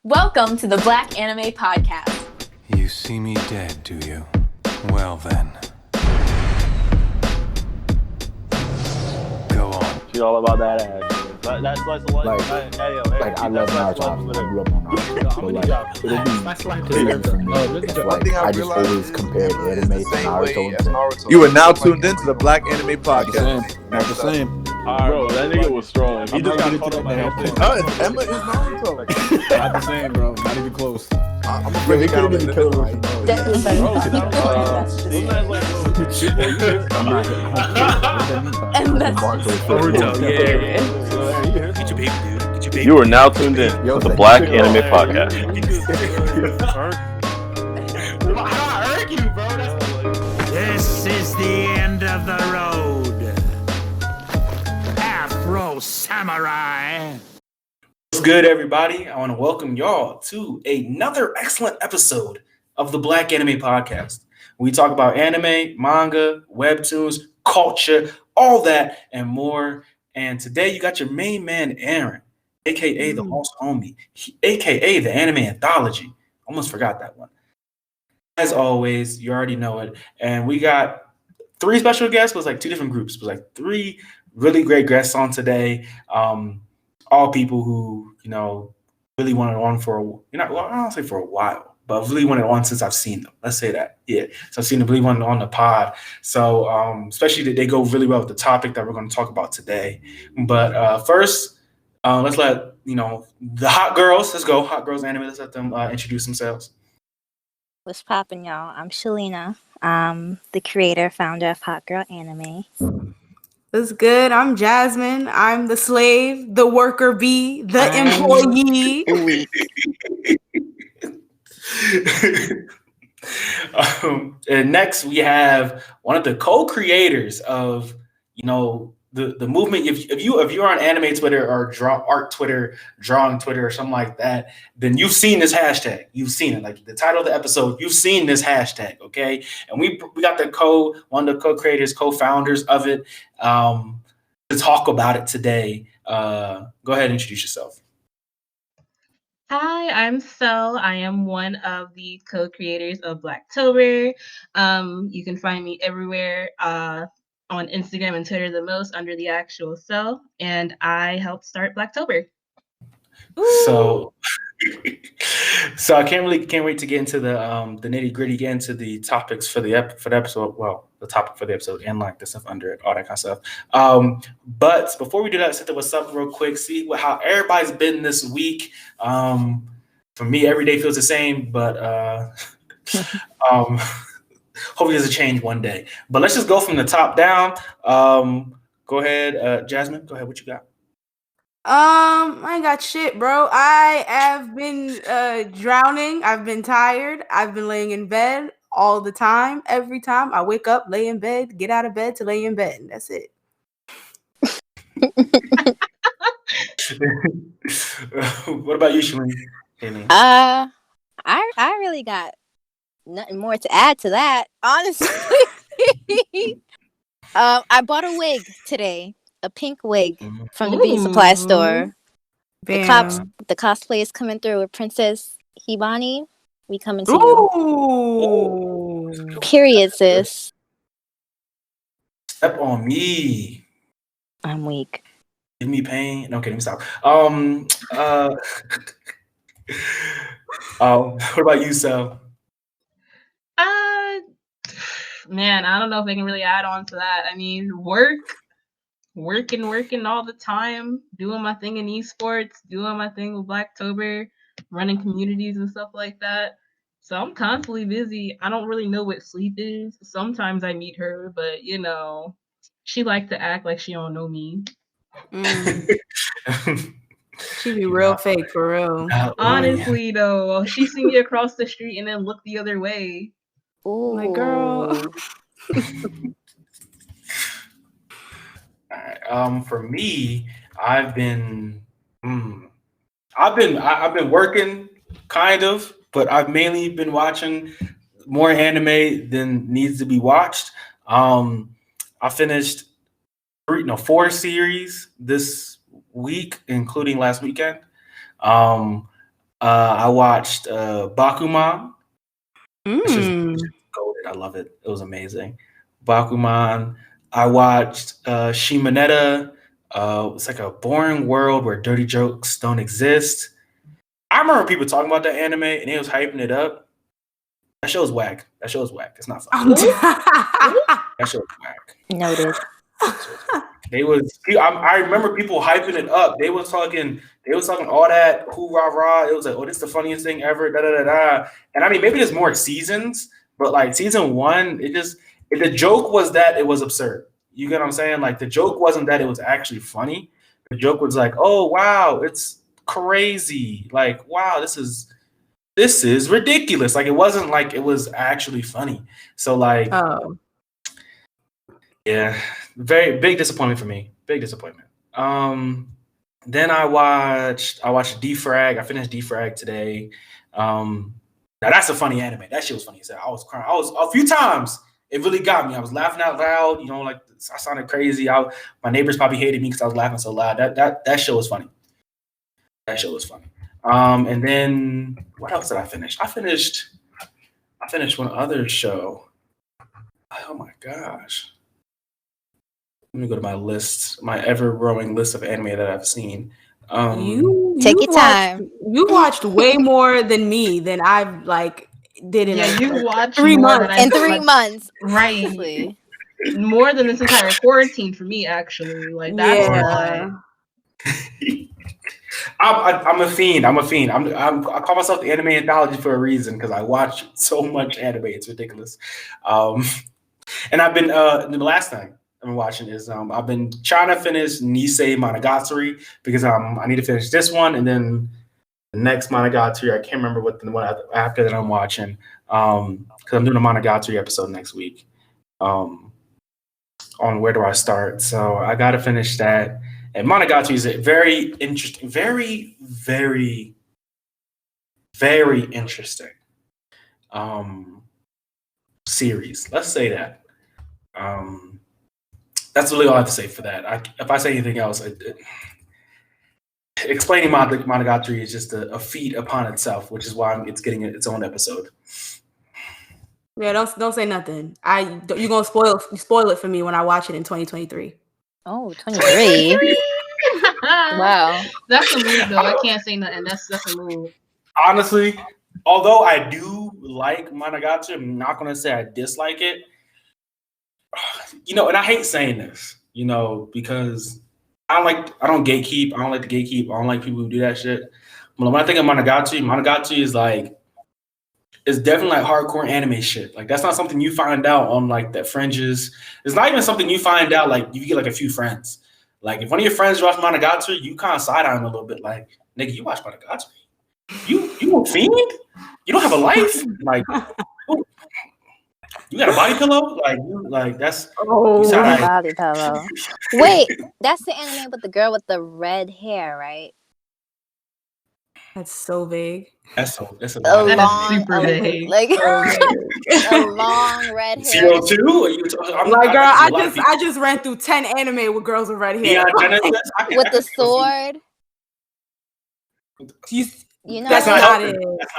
Welcome to the Black Anime Podcast. You see me dead, do you? Well then. Go on. She all about that ass. That's slice of life. Like I love Naruto. I grew up on Naruto. But like, it'll be crazy for me. It's like I just always compared anime to Naruto. You are now tuned into the Black Anime Podcast. Not the same. Bro, that nigga was strong. He just got caught up by that. Emma is Naruto. Not the same, bro. Not even close. I'm afraid he got even killed him. You are now tuned in to the Black Anime Podcast. This is the end of the road. Afro Samurai. What's good, everybody? I want to welcome y'all to another excellent episode of the Black Anime Podcast. We talk about anime, manga, webtoons, culture, all that and more. And today you got your main man, Aaron, aka the Most Homie, aka the Anime Anthology. Almost forgot that one. As always, you already know it. And we got three special guests. It was like two different groups. It was like three really great guests on today. All people who, really wanted on for I don't say for a while, but really wanted on since I've seen them. Let's say that. Yeah. So I've seen them really wanted on the pod. So especially that they go really well with the topic that we're going to talk about today. But first, let's let, the hot girls, let's go. Hot girls anime, let's let them introduce themselves. What's poppin', y'all? I'm Shalina. I'm the creator, founder of Hot Girl Anime. What's good? I'm Jasmine. I'm the slave, the worker bee, the employee. And next we have one of the co-creators of, the movement. If you're on anime Twitter or art Twitter, drawing Twitter or something like that, then you've seen this hashtag. You've seen it. Like the title of the episode, you've seen this hashtag, okay? And we got one of the co-creators, co-founders of it, to talk about it today. Go ahead and introduce yourself. Hi, I'm Cel. I am one of the co-creators of Blacktober. You can find me everywhere on Instagram and Twitter the most under TheActualCel, and I helped start Blacktober. So I can't wait to get into the nitty gritty, get into the topics for the episode. Well, the topic for the episode and like the stuff under it, all that kind of stuff. But before we do that, let's hit the what's up real quick. See how everybody's been this week. For me, every day feels the same, but hopefully there's a change one day. But let's just go from the top down. Go ahead, Jasmine. Go ahead. What you got? I ain't got shit, bro. I have been drowning. I've been tired. I've been laying in bed all the time. Every time I wake up, lay in bed, get out of bed to lay in bed. That's it. What about you, Shalina? I really got nothing more to add to that, honestly. I bought a wig today, a pink wig from the beauty supply store. Bam. The cosplay is coming through with Princess Hibani. We coming to you. Period, sis. Step on me. I'm weak. Give me pain. Okay, let me stop. What about you, Cel? Man, I don't know if I can really add on to that. I mean, working all the time, doing my thing in esports, doing my thing with Blacktober, running communities and stuff like that. So I'm constantly busy. I don't really know what sleep is. Sometimes I meet her, but she like to act like she don't know me. She be real fake for real. Honestly, though, she see me across the street and then look the other way. Ooh. My girl. All right. For me, I've been working kind of, but I've mainly been watching more anime than needs to be watched. I finished 4 series this week, including last weekend. I watched Bakuman. It's just Mm. golden. I love it. It was amazing. Bakuman. I watched Shimonetta. It's like a boring world where dirty jokes don't exist. I remember people talking about that anime and they was hyping it up. That show's whack. That show's whack. It's not funny. That show's whack. Noted. I remember people hyping it up. They was talking all that hoorah rah. It was like, oh, this is the funniest thing ever. Da da da da. And I mean, maybe there's more seasons, but like season 1, the joke was that it was absurd. You get what I'm saying? Like the joke wasn't that it was actually funny. The joke was like, oh wow, it's crazy. Like, wow, this is ridiculous. Like it wasn't like it was actually funny. So like, yeah, very big disappointment for me. Big disappointment. Then I watched Defrag. I finished Defrag today. Now that's a funny anime. That shit was funny. I was crying. I was a few times. It really got me. I was laughing out loud. You know, like I sounded crazy. My neighbors probably hated me because I was laughing so loud. That show was funny. That show was funny. And then what else did I finish? I finished one other show. Oh my gosh. Let me go to my list, my ever-growing list of anime that I've seen. Take your time. You watched way more than me than I've did in you watched 3 months. In 3 months, right? Honestly. More than this entire quarantine for me, actually. Like that's yeah. I'm a fiend. I call myself the anime anthology for a reason because I watch so much anime. It's ridiculous. And I've been the last thing I've been watching is I've been trying to finish Nisei Monogatari because I need to finish this one and then the next Monogatari. I can't remember what the one after that I'm watching because I'm doing a Monogatari episode next week on where do I start. So I got to finish that. And Monogatari is a very interesting, very, very, very interesting series. Let's say that. That's really all I have to say for that. If I say anything else, explaining Monogatari is just a feat upon itself, which is why it's getting its own episode. Yeah, don't say nothing. You're gonna spoil it for me when I watch it in 2023. Oh, 23. Wow. That's a move though. I can't say nothing. That's a move. Honestly, although I do like Monogatari, I'm not gonna say I dislike it. You know, and I hate saying this, you know, because I don't gatekeep. I don't like to gatekeep. I don't like people who do that shit. But when I think of Monogatari is like, it's definitely like hardcore anime shit. Like that's not something you find out on like the fringes. It's not even something you find out like you get like a few friends. Like if one of your friends watch Monogatari, you kind of side eye him a little bit. Like, nigga, you watch Monogatari? You a fiend? You don't have a life? Like, you got a body pillow? Like that's body pillow. Wait, that's the anime with the girl with the red hair, right? That's so vague. That's long, super vague. Like a long red hair. 02? I'm like, girl, I just ran through 10 anime with girls with red hair. With the sword. You know, that's not it.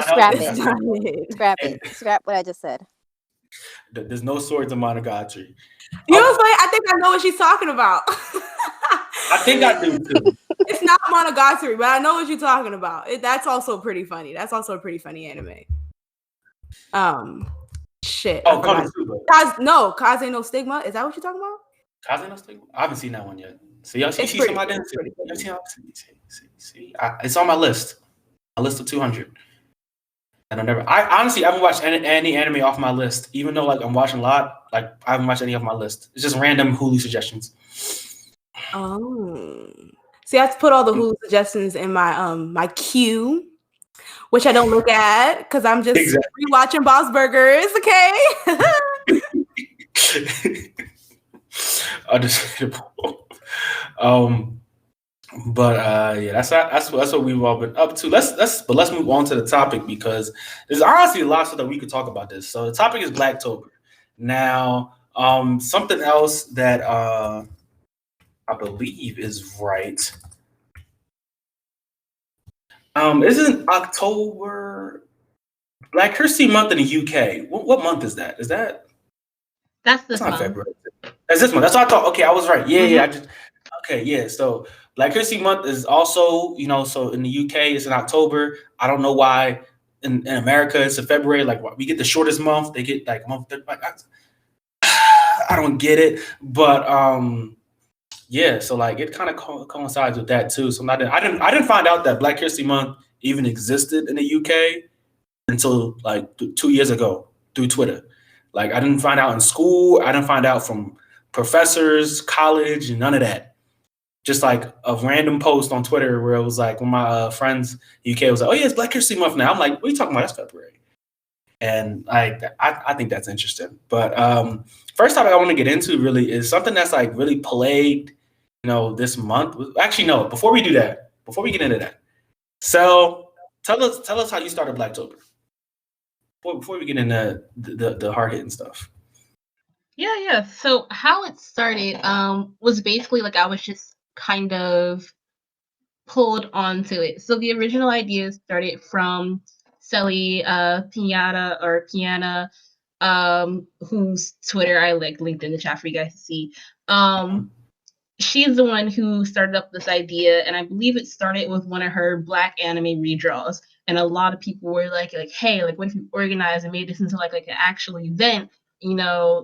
Scrap it. Scrap it. Scrap what I just said. There's no swords in Monogatari. You know what's funny? I think I know what she's talking about. I think I do too. It's not Monogatari, but I know what you're talking about. That's also pretty funny. That's also a pretty funny anime. Shit. Oh, Konosuba. Kaze no Stigma. Is that what you're talking about? Kaze no Stigma? I haven't seen that one yet. See, y'all see some I didn't see. It's on my list. A list of 200. And I honestly haven't watched any anime off my list, even though like I'm watching a lot. Like I haven't watched any off my list. It's just random Hulu suggestions. Oh, see, I have to put all the Hulu suggestions in my my queue, which I don't look at because I'm just rewatching Bob's Burgers. Okay. Understandable. But yeah, that's what we've all been up to. Let's move on to the topic because there's honestly a lot of stuff that we could talk about this. So the topic is Blacktober. Now, something else that I believe is right. Isn't October Black History Month in the UK? What month is that? Is that? That's this not month. February. That's this month. That's what I thought. Okay, I was right. Yeah. Mm-hmm. Yeah. So Black History Month is also, so in the UK it's in October. I don't know why in America it's in February. Like we get the shortest month. They get like a month. Like, I don't get it, but yeah. So like it kind of coincides with that too. So I didn't find out that Black History Month even existed in the UK until like 2 years ago through Twitter. Like I didn't find out in school. I didn't find out from professors, college, and none of that. Just like a random post on Twitter where it was like when my friends in the UK was like, "Oh yeah, it's Black History Month now." I'm like, "What are you talking about? That's February." And I think that's interesting. But first topic I want to get into really is something that's like really plagued, this month. Actually, no. Before we do that, before we get into that, so tell us how you started Blacktober. Before we get into the hard hitting stuff. Yeah. So how it started was basically like I was just kind of pulled onto it. So the original idea started from Sally Piana, whose Twitter I like linked in the chat for you guys to see. She's the one who started up this idea, and I believe it started with one of her Black anime redraws. And a lot of people were like, hey, like what if you organize and made this into like an actual event,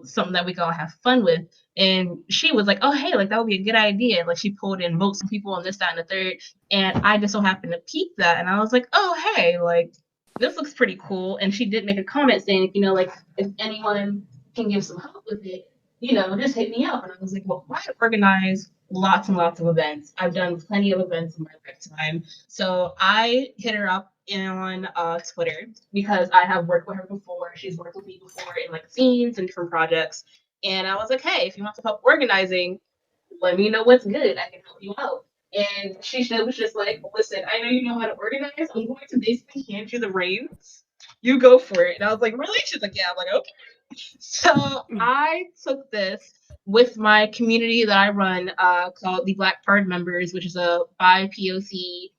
something that we can all have fun with. And she was like, oh, hey, like that would be a good idea. Like she pulled in votes from people on this, that, and the third. And I just so happened to peep that. And I was like, oh, hey, like this looks pretty cool. And she did make a comment saying, like if anyone can give some help with it, just hit me up. And I was like, well, I organize lots and lots of events. I've done plenty of events in my lifetime. So I hit her up on Twitter because I have worked with her before. She's worked with me before in like scenes and different projects. And I was like, hey, if you want to help organizing, let me know what's good. I can help you out. And she was just like, listen, I know you know how to organize. I'm going to basically hand you the reins. You go for it. And I was like, really? She's like, yeah. I'm like, okay. So I took this with my community that I run called the Black Card Members, which is a BIPOC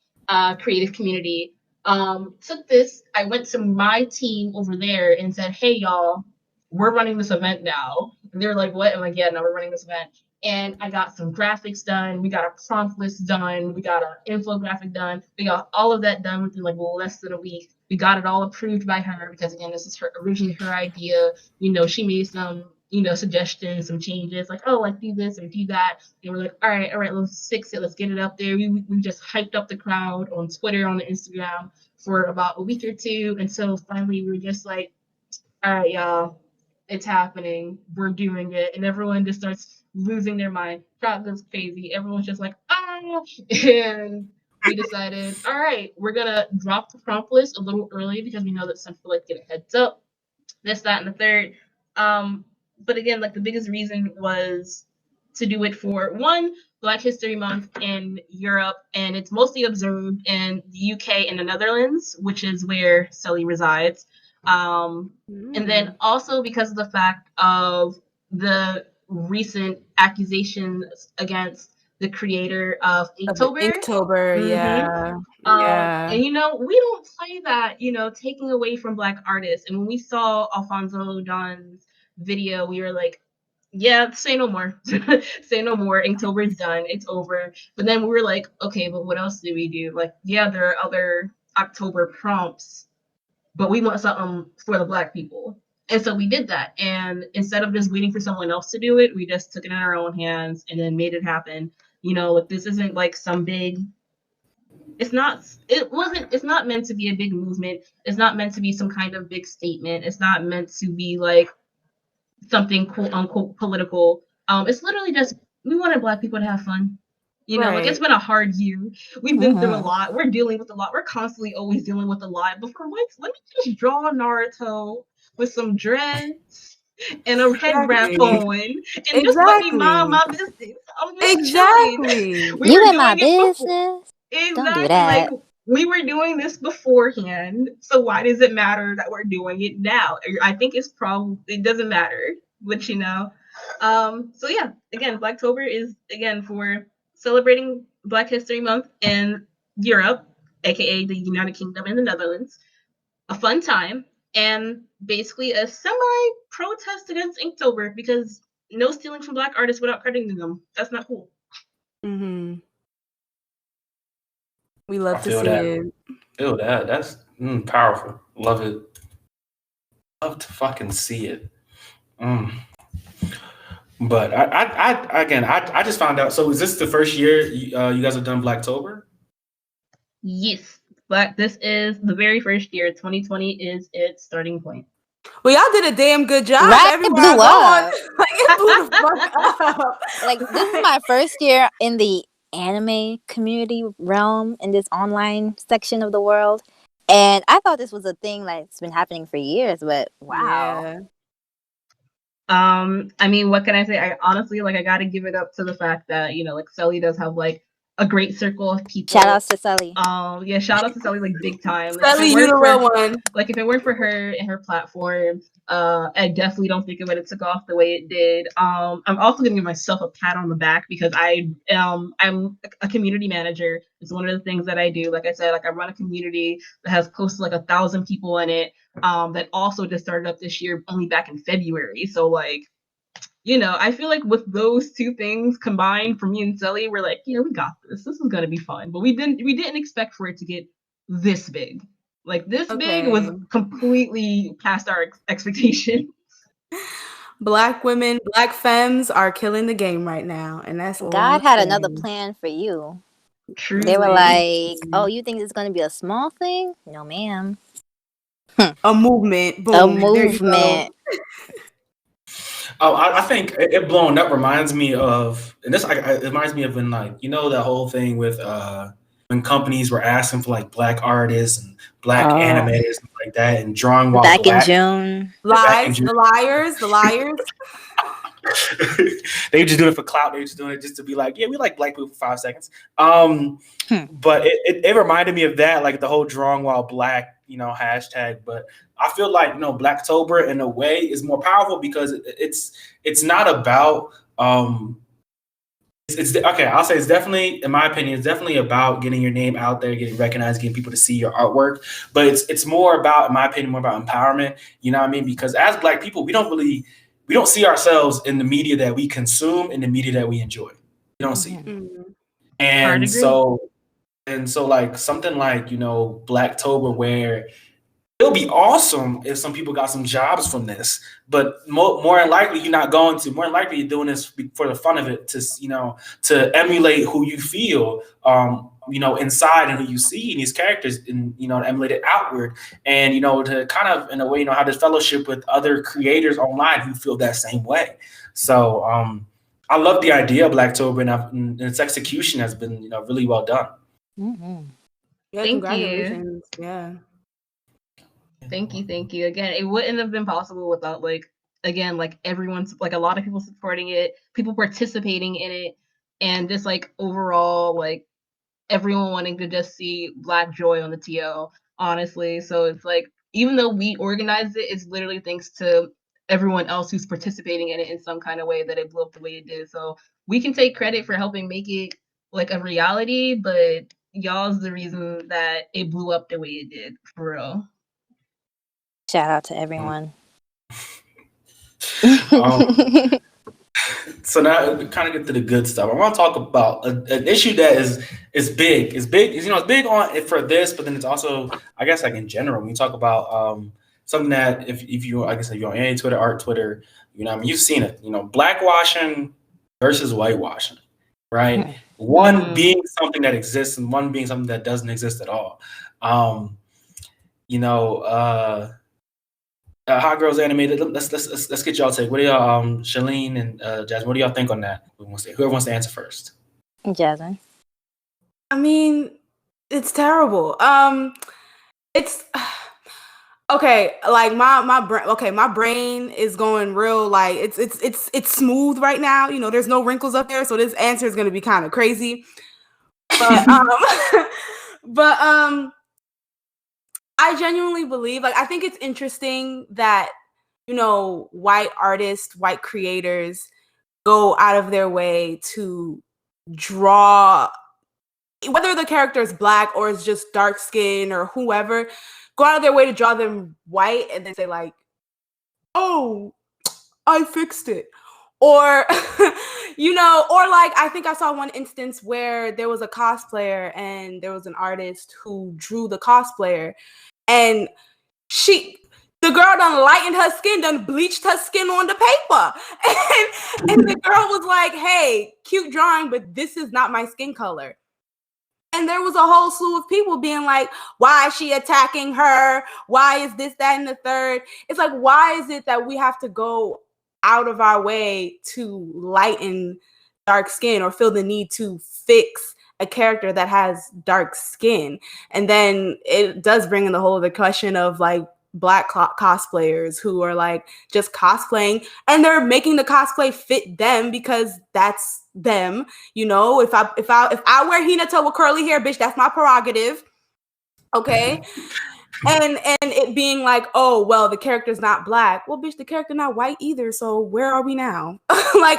creative community. Took this, I went to my team over there and said, hey, y'all, we're running this event now. And they're like, what? I'm like, yeah, no, we're running this event. And I got some graphics done. We got a prompt list done. We got an infographic done. We got all of that done within like less than a week. We got it all approved by her because again, this is originally her idea. She made some, suggestions, some changes, like, oh, like do this or do that. And we're like, all right, let's fix it. Let's get it up there. We just hyped up the crowd on Twitter, on the Instagram for about a week or two. And so finally we were just like, all right, y'all, it's happening. We're doing it. And everyone just starts losing their mind. Crowd goes crazy. Everyone's just like, ah. And we decided, all right, we're going to drop the prompt list a little early because we know that some people like to get a heads up. This, that, and the third. But again, like the biggest reason was to do it for one, Black History Month in Europe, and it's mostly observed in the UK and the Netherlands, which is where Sully resides. And then also because of the fact of the recent accusations against the creator of Inktober. Yeah. And we don't play that, taking away from Black artists. And when we saw Alfonso Don's video, we were like, yeah, say no more. Say no more. Inktober's done. It's over. But then we were like, okay, but what else do we do? Like, yeah, there are other October prompts, but we want something for the Black people. And so we did that. And instead of just waiting for someone else to do it, we just took it in our own hands and then made it happen. This isn't like some big, it's not meant to be a big movement. It's not meant to be some kind of big statement. It's not meant to be like something quote unquote political. It's literally just, we wanted Black people to have fun. Like it's been a hard year. We've been through a lot. We're dealing with a lot. We're constantly always dealing with a lot. But for once, let me just draw Naruto with some dreads and a head wrap on, and just let me mind my business. I'm just chilling. You in my business? Exactly. Don't do that. Like we were doing this beforehand, so why does it matter that we're doing it now? I think it doesn't matter, but so yeah. Again, Blacktober is again for celebrating Black History Month in Europe. aka the United Kingdom and the Netherlands. A fun time, and basically a semi-protest against Inktober because no stealing from Black artists without crediting them. That's not cool. Mm-hmm. We love I to feel see that. it. Feel that. That's powerful. Love it. Love to fucking see it. But I just found out. So is this the first year you guys have done Blacktober? Yes, but this is the very first year. 2020 is its starting point. Well, y'all did a damn good job Right, it everywhere blew I up. go. Like, it blew the fuck up. Like, this is my first year in the anime community realm in this online section of the world. And I thought this was a thing that's been happening for years, but wow. Yeah. I mean, what can I say? I honestly, like, I gotta give it up to the fact that, you know, like, Sully does have, like, a great circle of people. Shout outs to Sully. Yeah, shout out to Sully, like, big time. Like, Sully, you the real one. Like, if it weren't for her and her platform, I definitely don't think it would have took off the way it did. I'm also gonna give myself a pat on the back because I'm a community manager. It's one of the things that I do. Like I said, like I run a community that has close to like 1,000 people in it. That also just started up this year, only back in February. So like, you know, I feel like with those two things combined for me and Sully, we're like, yeah, we got this. This is gonna be fun. But we didn't expect for it to get this big. Like this big was completely past our expectations. Black women, Black femmes are killing the game right now, and that's all. God had another plan for you. Truly. They were like, "Oh, you think it's going to be a small thing? No, ma'am. A movement. Boom. A movement." Oh, I think it blowing up reminds me of, and this it reminds me of when, like, you know, that whole thing with when companies were asking for like Black artists and Black animators and like that, and drawing while back Black. in June. Lies, the liars. They just do it for clout. They just doing it just to be like, yeah, we like Black people for 5 seconds. But it reminded me of that, like the whole drawing while Black, you know, hashtag. But I feel like, you know, Blacktober in a way is more powerful because it's not about it's okay. I'll say it's definitely, in my opinion, it's definitely about getting your name out there, getting recognized, getting people to see your artwork. But it's more about, in my opinion, more about empowerment. You know what I mean? Because as Black people, we don't see ourselves in the media that we consume, in the media that we enjoy. We don't see it. And so like something like, you know, Blacktober, where it'll be awesome if some people got some jobs from this, but more than likely you're not going to. More than likely you're doing this for the fun of it, to, you know, to emulate who you feel, you know, inside, and who you see in these characters, and, you know, to emulate it outward, and, you know, to kind of, in a way, you know, have this fellowship with other creators online who feel that same way. So I love the idea of Blacktober, and its execution has been, you know, really well done. Yeah, Thank congratulations. you. Yeah. Thank you. Again, it wouldn't have been possible without, like, again, like everyone's, like, a lot of people supporting it, people participating in it, and just like overall, like everyone wanting to just see Black joy on the TL, honestly. So it's like, even though we organized it, it's literally thanks to everyone else who's participating in it in some kind of way that it blew up the way it did. So we can take credit for helping make it like a reality, but y'all's the reason that it blew up the way it did, for real. Shout out to everyone. So now we kind of get to the good stuff. I want to talk about an issue that is big. It's big. You know, it's big on it for this, but then it's also, I guess, like in general, when you talk about something that if you, I guess, if you're on any Twitter, art Twitter, you know, I mean, you've seen it. You know, blackwashing versus whitewashing, right? One being something that exists, and one being something that doesn't exist at all. You know. Hot Girls Animated. Let's get y'all take. What do y'all, Shalene and Jasmine? What do y'all think on that? Whoever wants to answer first. Jasmine. I mean, it's terrible. It's okay. Like my brain is going real. Like it's smooth right now. You know, there's no wrinkles up there, so this answer is gonna be kind of crazy. But I genuinely believe, like, I think it's interesting that, you know, white artists, white creators go out of their way to draw whether the character is black or is just dark skin or whoever, go out of their way to draw them white and then say like, oh, I fixed it. Or, you know, or like, I think I saw one instance where there was a cosplayer and there was an artist who drew the cosplayer, and the girl done lightened her skin, done bleached her skin on the paper. And the girl was like, hey, cute drawing, but this is not my skin color. And there was a whole slew of people being like, why is she attacking her? Why is this, that, and the third? It's like, why is it that we have to go out of our way to lighten dark skin or feel the need to fix a character that has dark skin? And then it does bring in the whole other question of like black cosplayers who are like just cosplaying and they're making the cosplay fit them because that's them. You know, if I wear Hinata with curly hair, bitch, that's my prerogative. Okay. And it being like, oh, well, the character's not black. Well, bitch, the character not white either. So where are we now? Like,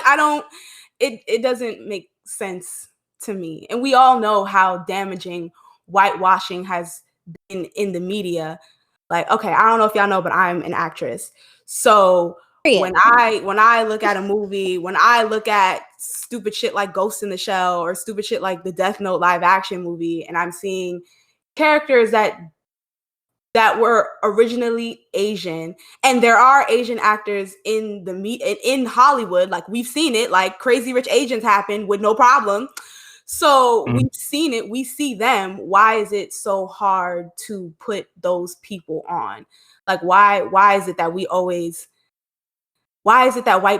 it doesn't make sense to me. And we all know how damaging whitewashing has been in the media. Like, okay, I don't know if y'all know, but I'm an actress. So when I look at a movie, when I look at stupid shit like Ghost in the Shell or stupid shit like the Death Note live action movie, and I'm seeing characters that were originally Asian, and there are Asian actors in Hollywood, like we've seen it, like Crazy Rich Asians happen with no problem. So we've seen it, we see them. Why is it so hard to put those people on? Like, why is it that white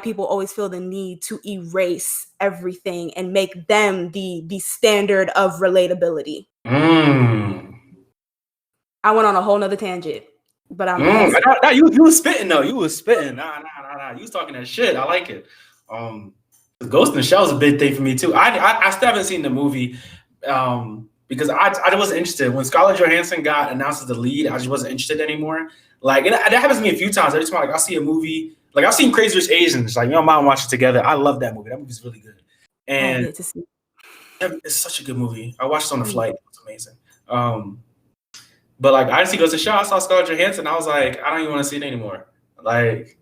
people always feel the need to erase everything and make them the standard of relatability? I went on a whole nother tangent, but I'm you was spitting though. You was spitting. Nah. You was talking that shit. I like it. Ghost in the Shell is a big thing for me too. I still haven't seen the movie because I wasn't interested when Scarlett Johansson got announced as the lead. I just wasn't interested anymore. Like that happens to me a few times. Every time like I see a movie, like I've seen Crazy Rich Asians. Like mom watch it together. I love that movie. That movie's really good, and it's such a good movie. I watched it on the flight. It's amazing. But like I didn't see Ghost in the Shell. I saw Scarlett Johansson. I was like, I don't even want to see it anymore. Like,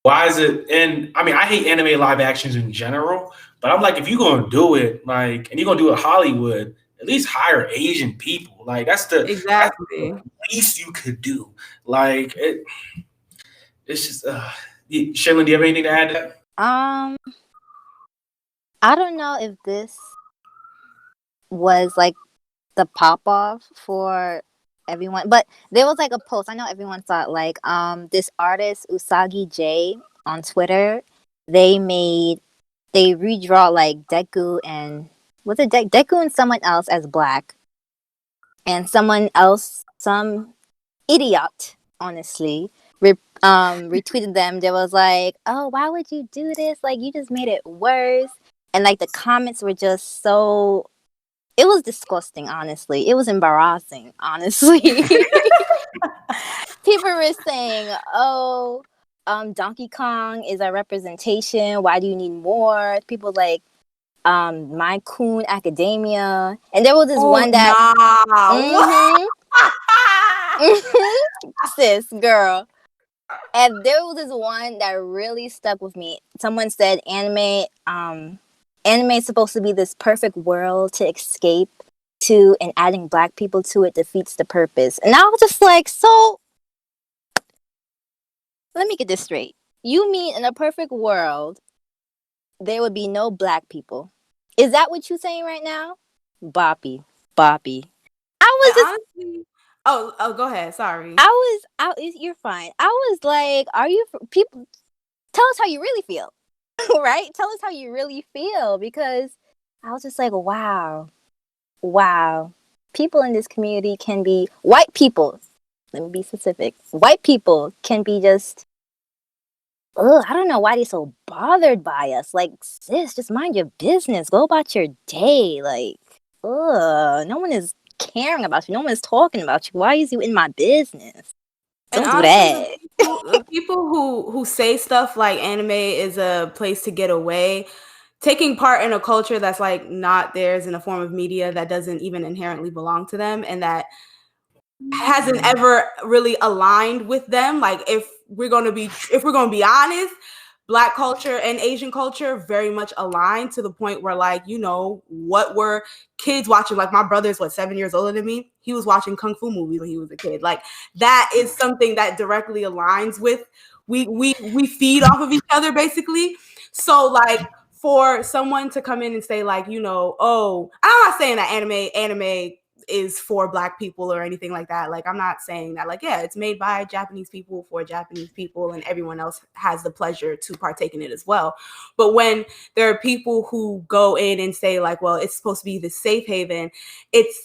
why is it? And I mean, I hate anime live actions in general. But I'm like, if you're gonna do it, like, and you're gonna do it Hollywood, at least hire Asian people. Like that's the least you could do. Like it's just. Shalina, do you have anything to add to that? I don't know if this was like the pop off for everyone, but there was like a post. I know everyone saw it. Like this artist Usagi J on Twitter, they redraw like Deku and Deku and someone else as black, and someone else, some idiot, honestly, retweeted them. There was like, oh, why would you do this? Like you just made it worse. And like the comments were just so. It was disgusting, honestly. It was embarrassing, honestly. People were saying, oh, Donkey Kong is a representation. Why do you need more? People like My Coon Academia. And there was this one that... Sis, girl. And there was this one that really stuck with me. Someone said anime is supposed to be this perfect world to escape to, and adding black people to it defeats the purpose. And I was just like, so let me get this straight. You mean in a perfect world, there would be no black people? Is that what you're saying right now? Boppy. I was just... Honestly, oh, go ahead. Sorry. You're fine. I was like, people, tell us how you really feel. Right? Tell us how you really feel, because I was just like, wow. People in this community can be white people. Let me be specific. White people can be just, I don't know why they're so bothered by us. Like, sis, just mind your business. Go about your day. Like, no one is caring about you. No one is talking about you. Why is you in my business? Don't do that. The people who say stuff like anime is a place to get away, taking part in a culture that's like not theirs in a form of media that doesn't even inherently belong to them and that hasn't ever really aligned with them. Like if we're going to be honest, Black culture and Asian culture very much aligned to the point where, like, you know, what were kids watching? Like my brother's 7 years older than me. He was watching kung fu movies when he was a kid. Like that is something that directly aligns with we feed off of each other basically. So like for someone to come in and say like, you know, oh, I'm not saying that anime is for Black people or anything like that. Like I'm not saying that. Like, yeah, it's made by Japanese people for Japanese people and everyone else has the pleasure to partake in it as well. But when there are people who go in and say like, well, it's supposed to be the safe haven,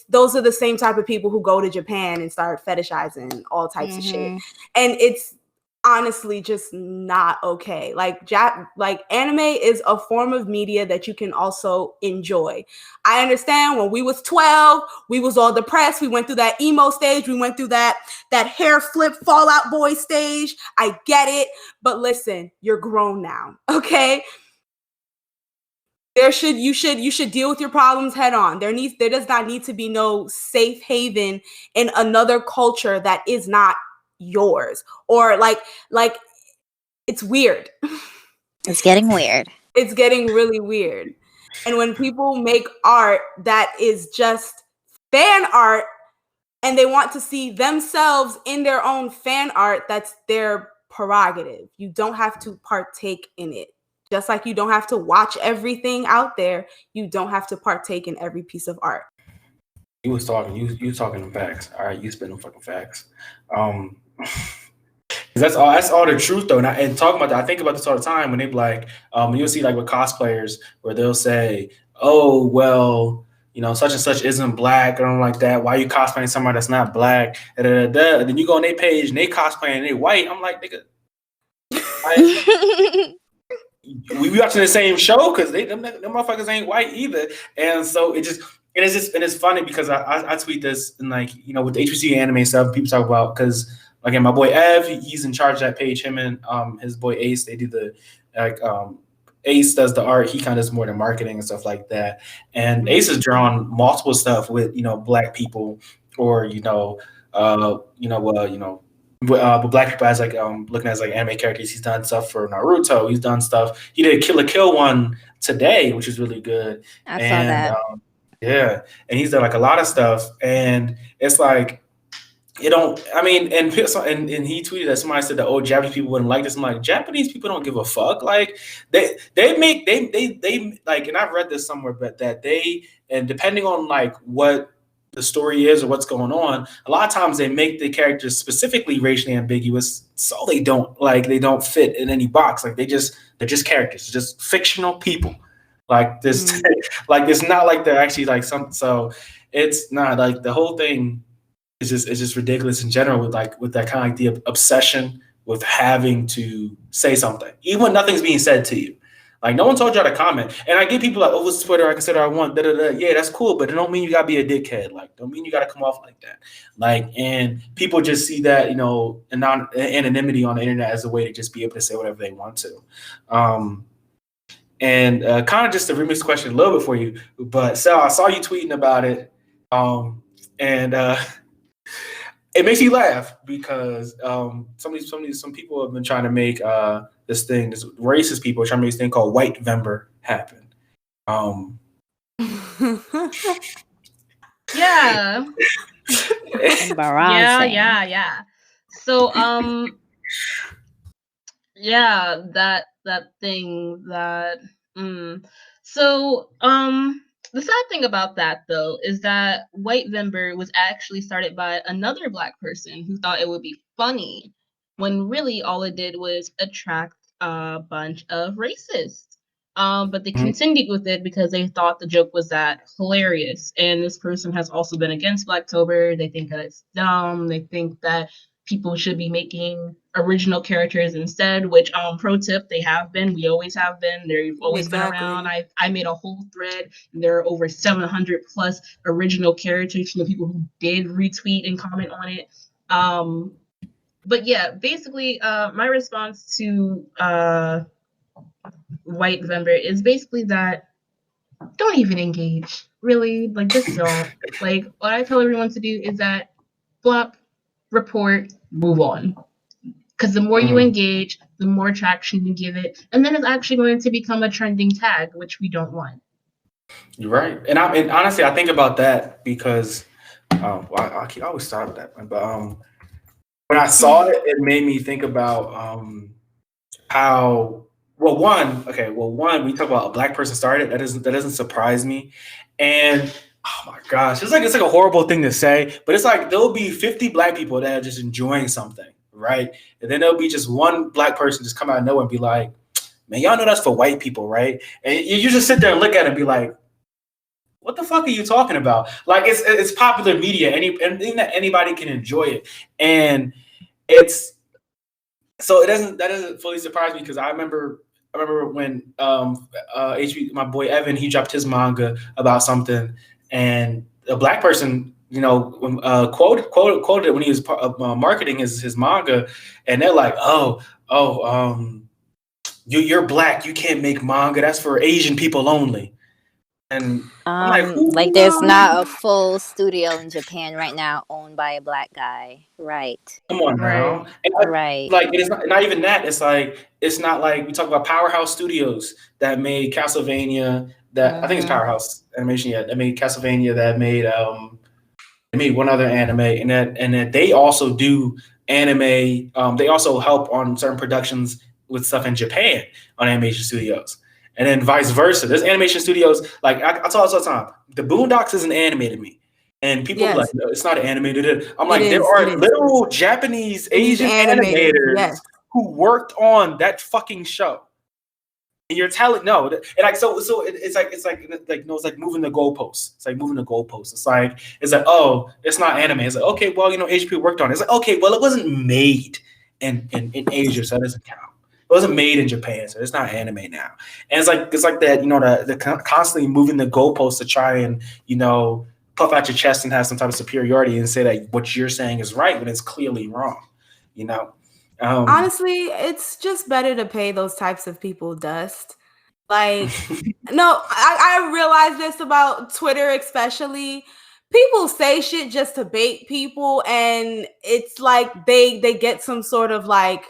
those are the same type of people who go to Japan and start fetishizing all types of shit. And it's honestly just not okay. Like anime is a form of media that you can also enjoy. I understand when we was 12, we was all depressed. We went through that emo stage. We went through that hair flip Fall Out Boy stage. I get it. But listen, you're grown now. Okay. You should deal with your problems head on. There does not need to be no safe haven in another culture that is not yours, or like it's weird. It's getting weird. It's getting really weird. And when people make art that is just fan art and they want to see themselves in their own fan art, that's their prerogative. You don't have to partake in it. Just like you don't have to watch everything out there, you don't have to partake in every piece of art. You talking them facts. All right, you spit them fucking facts. That's all the truth though. And talking about that, I think about this all the time when they be like, you'll see like with cosplayers where they'll say, oh, well, you know, such and such isn't Black or something like that. Why are you cosplaying somebody that's not Black? And then you go on their page and they cosplaying and they white. I'm like, nigga, we watching the same show because them motherfuckers ain't white either. And so it's funny because I tweet this and like, you know, with the HBC anime stuff, people talk about because again, my boy Ev, he's in charge of that page. Him and his boy Ace, they do the Ace does the art. He kind of does more than marketing and stuff like that. And Ace has drawn multiple stuff with, you know, Black people or with Black people as like looking at like anime characters. He's done stuff for Naruto. He's done stuff. He did a Kill la Kill one today, which is really good. I saw that. Yeah, and he's done like a lot of stuff, and it's like. You don't. I mean, and he tweeted that somebody said that Japanese people wouldn't like this. I'm like, Japanese people don't give a fuck. Like they like, and I've read this somewhere, but that and depending on like what the story is or what's going on, a lot of times they make the characters specifically racially ambiguous, so they don't fit in any box. Like they're just characters, just fictional people. Like this, like it's not like they're actually like some. So it's not like the whole thing. It's just ridiculous in general with that kind of like the obsession with having to say something, even when nothing's being said to you. Like no one told y'all to comment. And I get people like, oh, it's Twitter, I can say what I want. Yeah, that's cool, but it don't mean you gotta be a dickhead. Like, don't mean you gotta come off like that. Like, and people just see that, you know, anonymity on the internet as a way to just be able to say whatever they want to. And kind of just a remix question a little bit for you, but Sal, I saw you tweeting about it. It makes you laugh because some people have been trying to make this racist people are trying to make this thing called Whitevember happen. Yeah. Embarrassing. Yeah. So yeah, that thing that so the sad thing about that, though, is that Whitevember was actually started by another Black person who thought it would be funny, when really all it did was attract a bunch of racists. But they continued with it because they thought the joke was that hilarious. And this person has also been against Blacktober. They think that it's dumb. They think that people should be making original characters instead, which pro tip, they have been. We always have been. They've always been around. I made a whole thread, and there are over 700 plus original characters from the people who did retweet and comment on it. But yeah, basically my response to White-Vember is basically that don't even engage. Really, like just don't. Like what I tell everyone to do is that block, report, move on. Because the more you engage, the more traction you give it, and then it's actually going to become a trending tag, which we don't want. You're right, and honestly, I think about that because I always thought of that, but when I saw it, it made me think about how one, we talk about a black person started. That doesn't surprise me, and oh my gosh, it's like a horrible thing to say, but it's like there'll be 50 black people that are just enjoying something, right? And then there'll be just one black person just come out of nowhere and be like, "Man, y'all know that's for white people, right?" And you just sit there and look at it and be like, what the fuck are you talking about? Like it's popular media. Anything that anybody can enjoy it, and it's so that doesn't fully surprise me because I remember when HB, my boy Evan, he dropped his manga about something, and a black person quoted it when he was marketing his manga, and they're like, you're black, you can't make manga, that's for Asian people only. And I'm like there's not a full studio in Japan right now owned by a black guy, right? Come on now, right? Like it is not even that. It's not like we talk about Powerhouse Studios that made Castlevania. That I think it's Powerhouse Animation. Yeah, that made Castlevania. That made they made one other anime, and that they also do anime. They also help on certain productions with stuff in Japan on animation studios. And then vice versa. There's animation studios, like I tell us all the time, the Boondocks isn't anime to me. And people are like, no, it's not animated. I'm like, there are literal Japanese, Asian animators who worked on that fucking show. And you're telling no, and like so it's like moving the goalposts. It's like moving the goalposts. It's like oh, it's not anime. It's like, okay, well, Asian people worked on it. It's like, okay, well, it wasn't made in Asia, so that doesn't count. It wasn't made in Japan, so it's not anime now. And it's like that, the constantly moving the goalposts to try and puff out your chest and have some type of superiority and say that what you're saying is right when it's clearly wrong. Honestly, it's just better to pay those types of people dust. Like, no, I realize this about Twitter, especially. People say shit just to bait people, and it's like they get some sort of like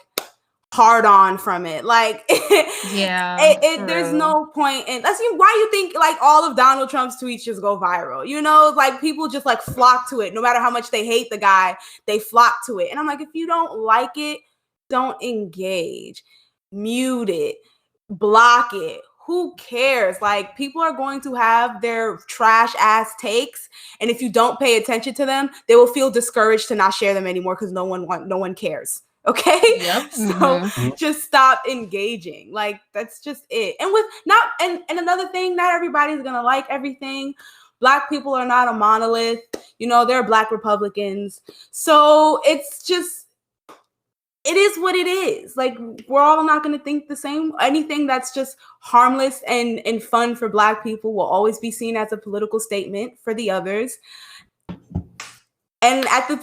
hard on from it. Like, there's no point in that's why you think like all of Donald Trump's tweets just go viral. Like people just like flock to it. No matter how much they hate the guy, they flock to it. And I'm like, if you don't like it, don't engage, mute it, block it. Who cares? Like, people are going to have their trash ass takes, and if you don't pay attention to them, they will feel discouraged to not share them anymore because no one cares. Okay. Yep. So just stop engaging. Like, that's just it. And with and another thing, not everybody's gonna like everything. Black people are not a monolith. There are Black Republicans. So it's just, it is what it is. Like, we're all not going to think the same. Anything that's just harmless and fun for Black people will always be seen as a political statement for the others. And at this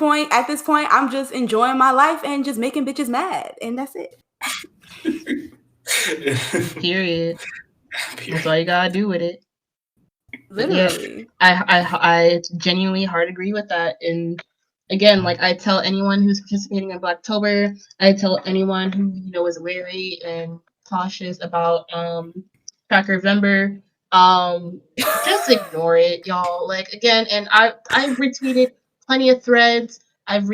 point, I'm just enjoying my life and just making bitches mad. And that's it. Period. That's all you got to do with it. Literally. Yeah, I genuinely hard agree with that. And again, like I tell anyone who's participating in Blacktober, I tell anyone who is wary and cautious about November, just ignore it, y'all. Like, again, and I've retweeted plenty of threads. I've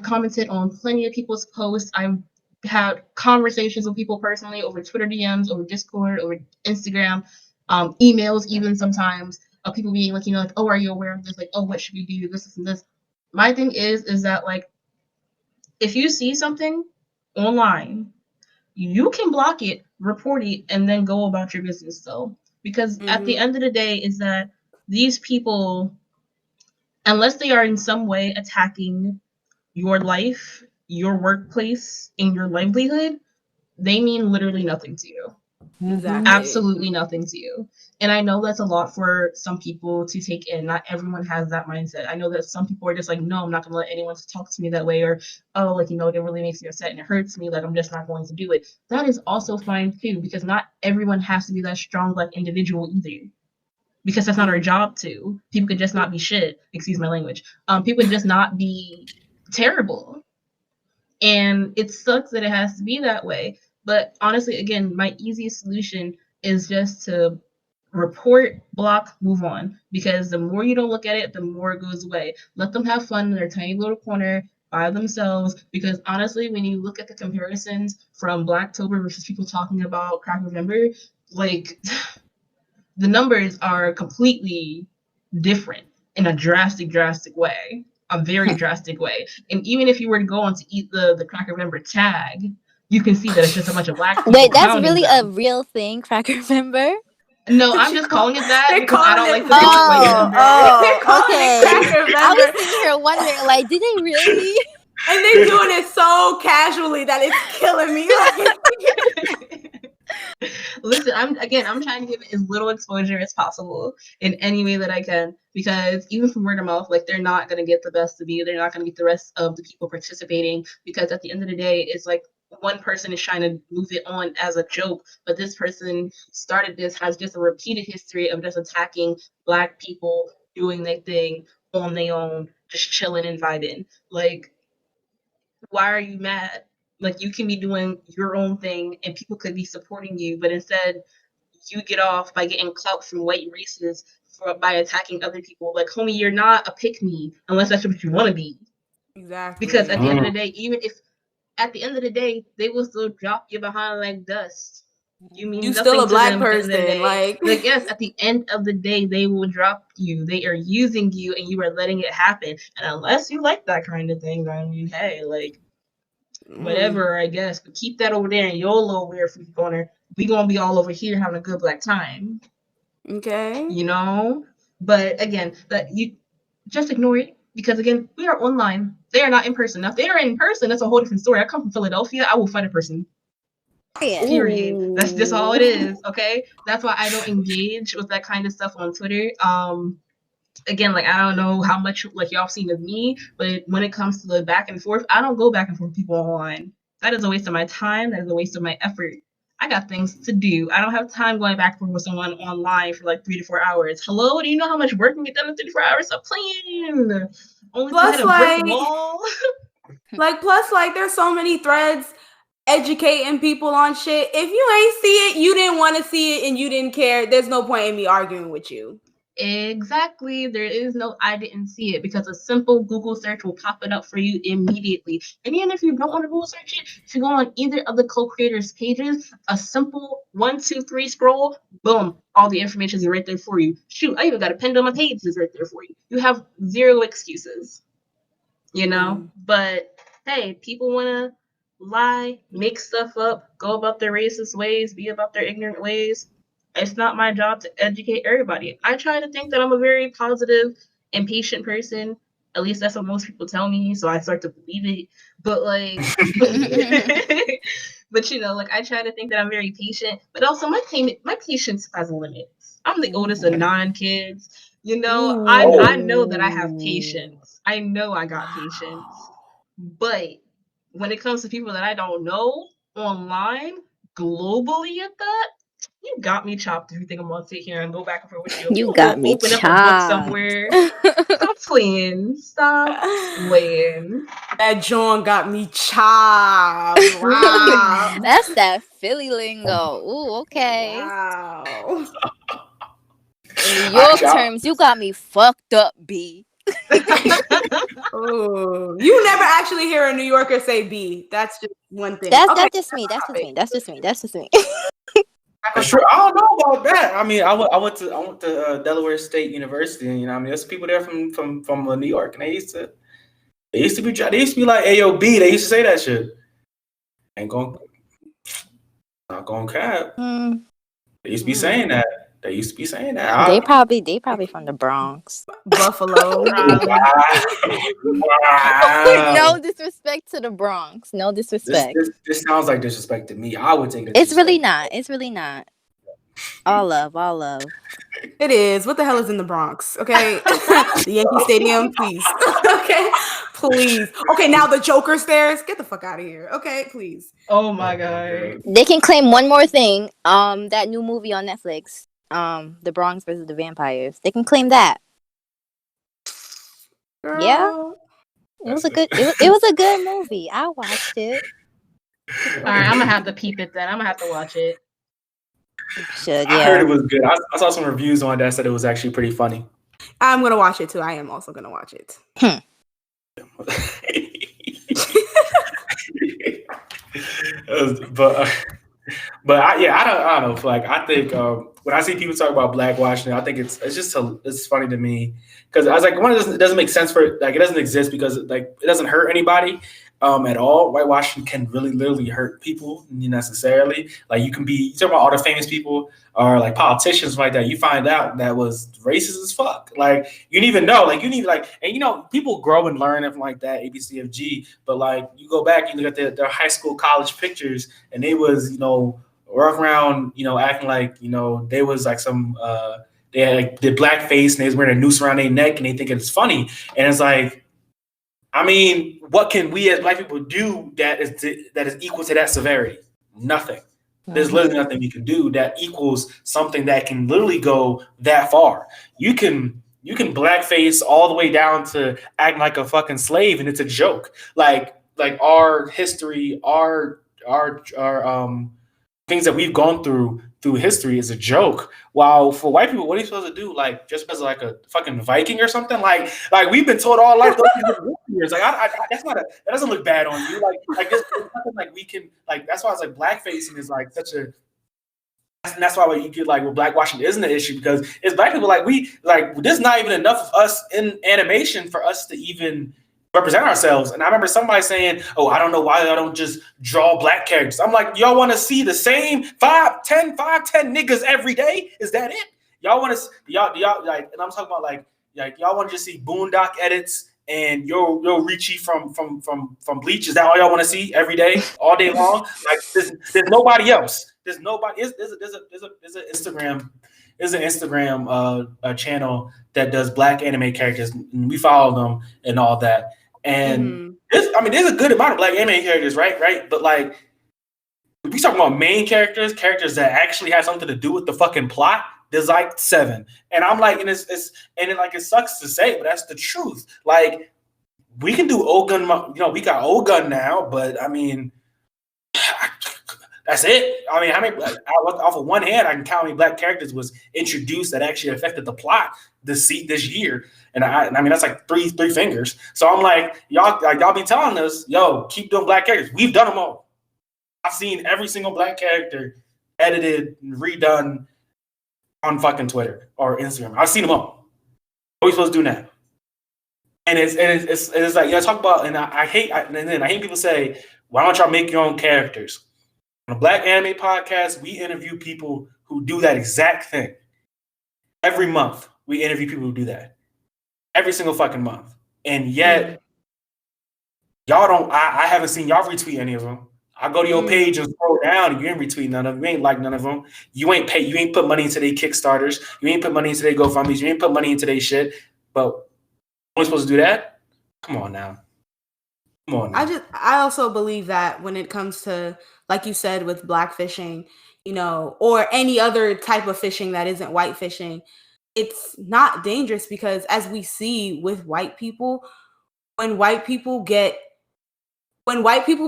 commented on plenty of people's posts. I've had conversations with people personally over Twitter DMs, over Discord, over Instagram, emails, even sometimes of people being like, like, oh, are you aware of this? Like, oh, what should we do? This and this. My thing is that, like, if you see something online, you can block it, report it, and then go about your business. So, because at the end of the day, is that these people, unless they are in some way attacking your life, your workplace, and your livelihood, they mean literally nothing to you. Exactly. Absolutely nothing to you. And I know that's a lot for some people to take in. Not everyone has that mindset. I know that some people are just like, no, I'm not going to let anyone talk to me that way. Or, oh, like, it really makes me upset and it hurts me. Like, I'm just not going to do it. That is also fine too, because not everyone has to be that strong Black individual either. Because that's not our job to. People could just not be shit. Excuse my language. People could just not be terrible. And it sucks that it has to be that way. But honestly, again, my easiest solution is just to report, block, move on. Because the more you don't look at it, the more it goes away. Let them have fun in their tiny little corner by themselves. Because honestly, when you look at the comparisons from Blacktober versus people talking about Crack November, like the numbers are completely different in a drastic way. A very drastic way. And even if you were to go on to eat the Cracker Member tag, you can see that it's just a bunch of Black people. Wait, that's counting really them. a real thing, Cracker Member? No, I'm just calling it that They're because I don't calling like it the name White Member. They're calling okay. it Cracker Member. I was sitting here wondering, like, did they really? And they're doing it so casually that it's killing me. Listen, I'm trying to give it as little exposure as possible in any way that I can, because even from word of mouth, like, they're not gonna get the best of me. They're not gonna get the rest of the people participating, because at the end of the day, it's like one person is trying to move it on as a joke, but this person started this has just a repeated history of just attacking Black people, doing their thing on their own, just chilling and vibing. Like, why are you mad? Like, you can be doing your own thing and people could be supporting you, but instead you get off by getting clout from white races by attacking other people. Like, homie, you're not a pick-me unless that's what you want to be. Exactly. Because at the end of the day, even if at the end of the day they will still drop you behind like dust, you mean you nothing still a to Black them. person. Like yes, at the end of the day, they will drop you. They are using you, and you are letting it happen. And unless you like that kind of thing, I mean, hey, like, whatever, I guess. But keep that over there in your little weird food corner. We gonna be all over here having a good Black time. Okay. You know? But again, that you just ignore it, because again, we are online. They are not in person. Now, if they are in person, that's a whole different story. I come from Philadelphia. I will fight a person. Period. That's just all it is. Okay. That's why I don't engage with that kind of stuff on Twitter. Again, like, I don't know how much like y'all seen of me, but when it comes to the back and forth, I don't go back and forth with people online. That is a waste of my time. That is a waste of my effort. I got things to do. I don't have time going back and forth with someone online for like 3 to 4 hours. Hello, do you know how much work can get done in 3 to 4 hours? Stop playing. Only to hit a brick wall. Plus, there's so many threads educating people on shit. If you ain't see it, you didn't want to see it, and you didn't care, there's no point in me arguing with you. Exactly. There is no I didn't see it, because a simple Google search will pop it up for you immediately. And even if you don't want to Google search it, if you go on either of the co-creators' pages, a simple 1, 2, 3 scroll, boom, all the information is right there for you. Shoot, I even got a pinned on my page is right there for you. You have zero excuses. You know? But hey, people want to lie, make stuff up, go about their racist ways, be about their ignorant ways. It's not my job to educate everybody. I try to think that I'm a very positive and patient person. At least that's what most people tell me, so I start to believe it. But like, but you know, like, I try to think that I'm very patient, but also my patience has limits. I'm the oldest of 9 kids. You know, I know that I have patience. I know I got patience. But when it comes to people that I don't know online, globally at that, you got me chopped if you think I'm gonna sit here and go back and forth with you. You got me open chopped. up a book somewhere. Stop playing. Stop playing. That John got me chopped. Wow. That's that Philly lingo. Ooh, okay. Wow. In New York terms, you got me fucked up, B. Oh, you never actually hear a New Yorker say B. That's just one thing. That's just me. That's just me. Sure, I don't know about that. I mean, I went to Delaware State University, and, you know, I mean, there's people there from New York, and they used to be like AOB. They used to say that shit. Not going cap. They used to be saying that. They used to be saying that. They probably from the Bronx. Buffalo. Wow. No disrespect to the Bronx. No disrespect. This sounds like disrespect to me. I would take it. It's really not. It's really not. All love. It is. What the hell is in the Bronx? Okay. The Yankee Stadium, please. Okay. Please. Okay, now the Joker stairs. Get the fuck out of here. Okay, please. Oh my god. They can claim one more thing. That new movie on Netflix. The Bronx versus the Vampires. They can claim that. Girl. Yeah. It was a good movie. I watched it. All right, I'm gonna have to peep it then. I'm gonna have to watch it. Should, yeah. I heard it was good. I saw some reviews on that said it was actually pretty funny. I'm gonna watch it too. I am also gonna watch it. But I don't know. Like I think when I see people talk about blackwashing, I think it's funny to me because I was like, one, it doesn't make sense for like it doesn't exist because like it doesn't hurt anybody at all. Whitewashing can really literally hurt people necessarily. Like you talk about all the famous people or like politicians like that. You find out that was racist as fuck. Like you didn't even know. Like you need and people grow and learn and like that ABCFG. But like you go back, you look at their high school, college pictures, and they was walk around acting like they was like some they had like did blackface and they was wearing a noose around their neck and they think it's funny. And it's like, I mean, what can we as black people do that is equal to that severity? Nothing. There's literally nothing we can do that equals something that can literally go that far. You can blackface all the way down to acting like a fucking slave and it's a joke. Like our history, our things that we've gone through history is a joke. While for white people, what are you supposed to do? Like just because like a fucking Viking or something? Like we've been told all life those years. Like that doesn't look bad on you. Like there's nothing like we can like. That's why it's like blackfacing is like such a. And that's why you get like blackwashing isn't an issue because it's black people there's not even enough of us in animation for us to even represent ourselves. And I remember somebody saying, "Oh, I don't know why I don't just draw black characters." I'm like, y'all want to see the same 5, 10 niggas every day? Is that it? Y'all want to y'all like? And I'm talking about like y'all want to just see Boondock edits and yo Richie from Bleach. Is that all y'all want to see every day, all day long? Like there's nobody else. There's nobody. There's an Instagram channel that does black anime characters. And we follow them and all that. And there's a good amount of black anime characters, right? But like, if we talk about main characters that actually have something to do with the fucking plot, there's like 7. And I'm like, and it sucks to say, but that's the truth. Like, we can do Ogun, we got Ogun now, but I mean, that's it. I mean, how many off of one hand I can count how many black characters was introduced that actually affected the plot this year, and I mean that's like three fingers. So I'm like, y'all be telling us, yo, keep doing black characters. We've done them all. I've seen every single black character edited and redone on fucking Twitter or Instagram. I've seen them all. What are we supposed to do now? And it's like talk about, and I hate people say, why don't y'all make your own characters? On a Black Anime Podcast, we interview people who do that exact thing. Every month, we interview people who do that. Every single fucking month. And yet, y'all don't, I haven't seen y'all retweet any of them. I go to your page and scroll down and you ain't retweet none of them. You ain't like none of them. You ain't put money into their Kickstarters. You ain't put money into their GoFundMes. You ain't put money into their shit. But we're supposed to do that? Come on now. I also believe that when it comes to, like you said, with black fishing, or any other type of fishing that isn't white fishing, it's not dangerous because as we see with white people, when white people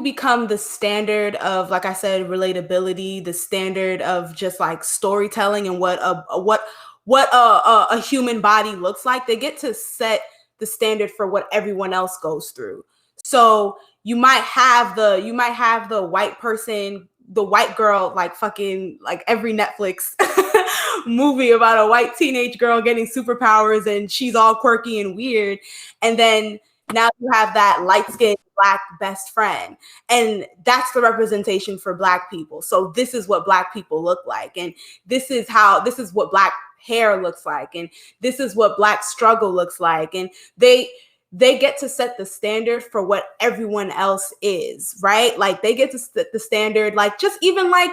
become the standard of, like I said, relatability, the standard of just like storytelling and what a human body looks like, they get to set the standard for what everyone else goes through. So you might have the white person, the white girl, like fucking like every Netflix movie about a white teenage girl getting superpowers and she's all quirky and weird. And then now you have that light-skinned Black best friend. And that's the representation for Black people. So this is what Black people look like. And this is what Black hair looks like. And this is what Black struggle looks like. And they get to set the standard for what everyone else is, right? Like they get to set the standard, like just even like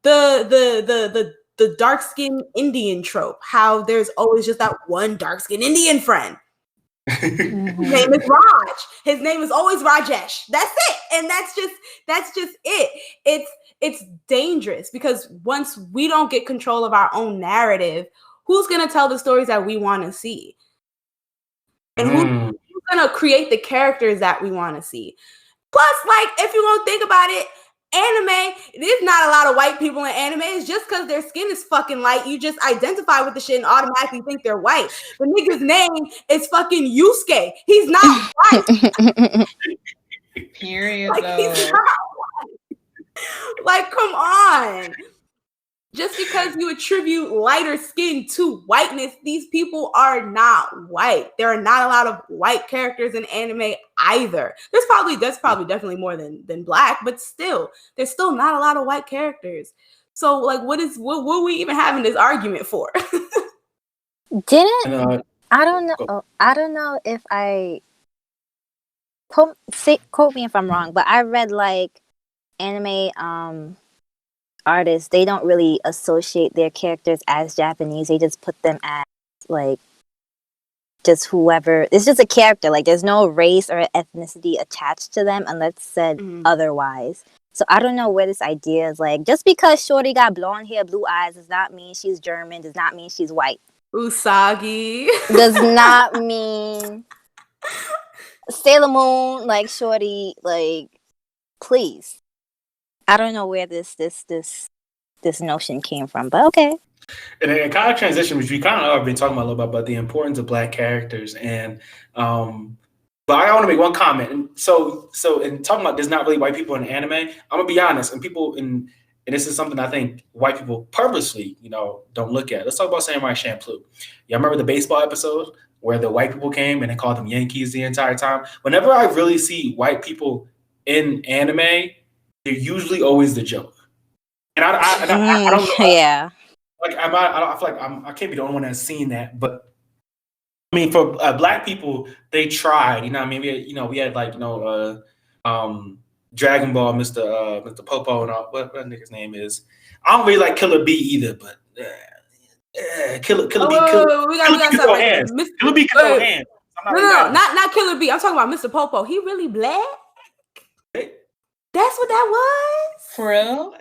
the dark-skinned Indian trope, how there's always just that one dark-skinned Indian friend. His name is Raj. His name is always Rajesh. That's it. And that's just it. It's dangerous because once we don't get control of our own narrative, who's going to tell the stories that we want to see? And who's going to create the characters that we want to see? Plus, like, if you don't think about it, anime, there's not a lot of white people in anime. It's just because their skin is fucking light. You just identify with the shit and automatically think they're white. The nigga's name is fucking Yusuke. He's not white. Period, like, though. he's not white. Like, come on. Just because you attribute lighter skin to whiteness, these people are not white. There are not a lot of white characters in anime either. There's probably definitely more than Black, but still, there's still not a lot of white characters. So, like, what are we even having this argument for? I don't know. I don't know if quote me if I'm wrong, but I read like anime artists, they don't really associate their characters as Japanese. They just put them as like just whoever. It's just a character. Like there's no race or ethnicity attached to them unless said otherwise. So I don't know where this idea is like just because Shorty got blonde hair, blue eyes does not mean she's German, does not mean she's white. Usagi does not mean Sailor Moon, like Shorty, like please. I don't know where this notion came from, but okay. And it kind of transition, which we kind of have been talking about a little bit about the importance of Black characters, and but I want to make one comment. And so in talking about there's not really white people in anime, I'm gonna be honest, and this is something I think white people purposely, don't look at. Let's talk about Samurai Champloo. Y'all remember the baseball episode where the white people came and they called them Yankees the entire time? Whenever I really see white people in anime, they're usually always the joke, and I don't know. Yeah, like I feel like I can't be the only one that's seen that. But I mean, for Black people, they tried. You know what I mean? We had like Dragon Ball, Mr. Popo, and all. What nigga's name is? I don't really like Killer B either, but Killer B. We gotta throw hands. Killer B can throw hands. No, not Killer B. I'm talking about Mr. Popo. He really Black? That's what that was? For real?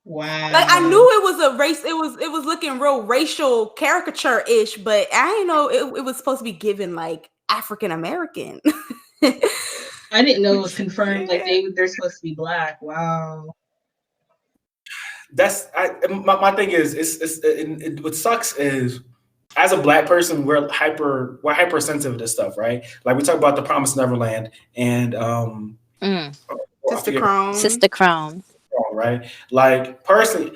Wow. Like I knew it was a race. It was looking real racial caricature-ish, but I didn't know it was supposed to be given like African American. I didn't know it was confirmed. Like they're supposed to be Black. Wow. That's my thing is what sucks is as a Black person we're hypersensitive to stuff, right? Like we talk about The Promised Neverland and Sister Crone. Right? Like personally,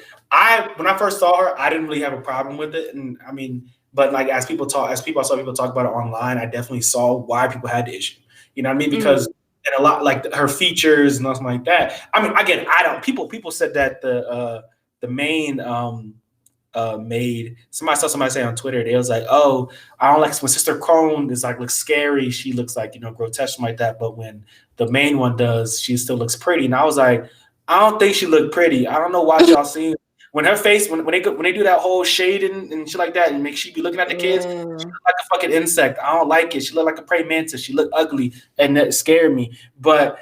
when I first saw her, I didn't really have a problem with it, and I mean, but like as I saw people talk about it online, I definitely saw why people had the issue. You know what I mean? Because and a lot like her features and something like that. I mean, again, I don't. People said that the main maid. Somebody saw somebody say on Twitter, they was like, "Oh, I don't like when Sister Crone is like looks scary. She looks like grotesque something like that. But when the main one does, she still looks pretty." And I was like, I don't think she looked pretty. I don't know why y'all seen when her face when they do that whole shading and shit like that and make she be looking at the kids. She look like a fucking insect. I don't like it. She looked like a praying mantis. She looked ugly and that scared me. But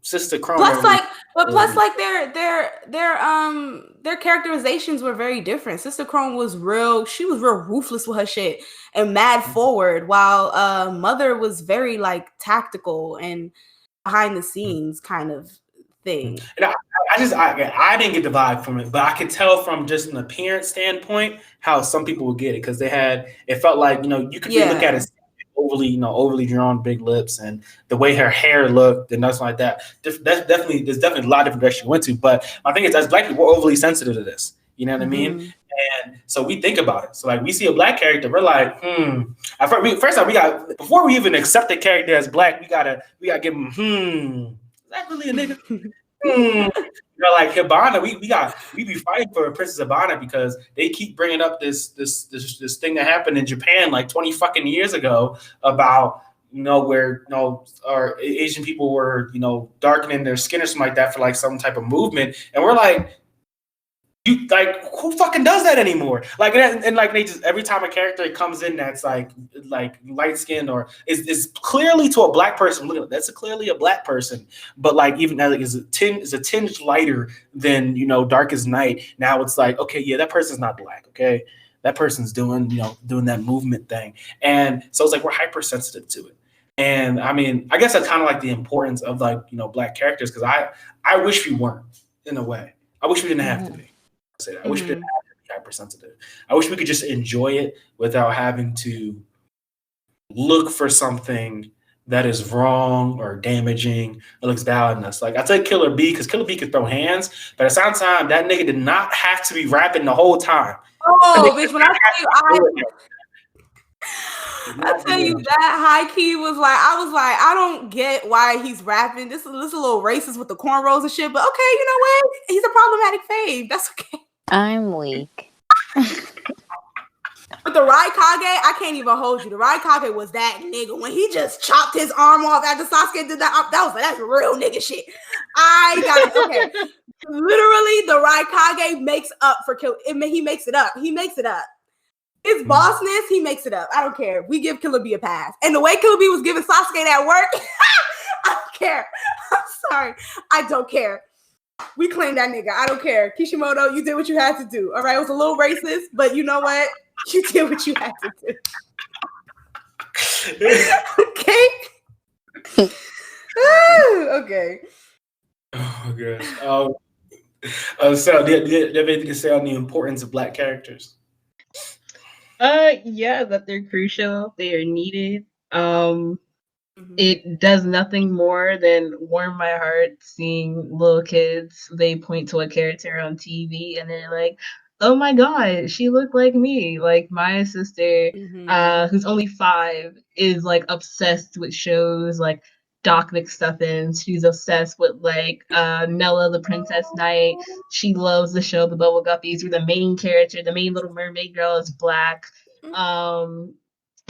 Sister Crone. Plus their characterizations were very different. Sister Crone was real. She was real ruthless with her shit and mad forward, while Mother was very like tactical and behind the scenes kind of thing. And I didn't get the vibe from it, but I could tell from just an appearance standpoint how some people would get it because it felt like you could look at it overly drawn, big lips, and the way her hair looked and nothing like that. There's definitely a lot of different directions she went to. But my thing is, as Black people, we're overly sensitive to this. You know what I mean? And so we think about it. So like we see a black character, we're like, First off, before we even accept the character as black, we gotta give him, is that really a nigga? Like Hibana, we be fighting for Princess Hibana because they keep bringing up this thing that happened in Japan like 20 fucking years ago about where our Asian people were darkening their skin or something like that for like some type of movement, and we're like, who fucking does that anymore? Like, and like they just, every time a character comes in that's like light skinned or is clearly to a black person, look at that's clearly a black person, but like even as like is a tinge lighter than dark as night. Now it's like, okay, yeah, that person's not black. Okay, that person's doing that movement thing, and so it's like we're hypersensitive to it. And I mean, I guess that's kind of like the importance of like black characters, because I wish we weren't, in a way. I wish we didn't have to be. I wish we didn't have to be hypersensitive. I wish we could just enjoy it without having to look for something that is wrong or damaging or looks bad in us. Like I said, Killer B, because Killer B could throw hands, but at the same time, that nigga did not have to be rapping the whole time. Oh, bitch! When I tell you, that high key was like, I don't get why he's rapping. This is a little racist with the cornrows and shit, but okay, you know what? He's a problematic fave. That's okay. I'm weak. But the Raikage, I can't even hold you. The Raikage was that nigga when he just chopped his arm off after Sasuke did that. That's real nigga shit. I got it. Okay. Literally, the Raikage makes up for Kill. He makes it up. He makes it up. His bossness, he makes it up. I don't care. We give Killer B a pass. And the way Killer B was giving Sasuke that work, I don't care. I'm sorry. I don't care. We claim that nigga. I don't care. Kishimoto, you did what you had to do. All right. It was a little racist, but you know what? You did what you had to do. Okay. Okay. Oh, good. So, do you have anything to say on the importance of black characters? Yeah, that they're crucial. They are needed. It does nothing more than warm my heart seeing little kids. They point to a character on TV and they're like, "Oh my god, she looked like me." Like my sister, who's only 5, is like obsessed with shows like Doc McStuffins. She's obsessed with like Nella the Princess Knight. She loves the show The Bubble Guppies, where the main character, the main Little Mermaid girl, is black.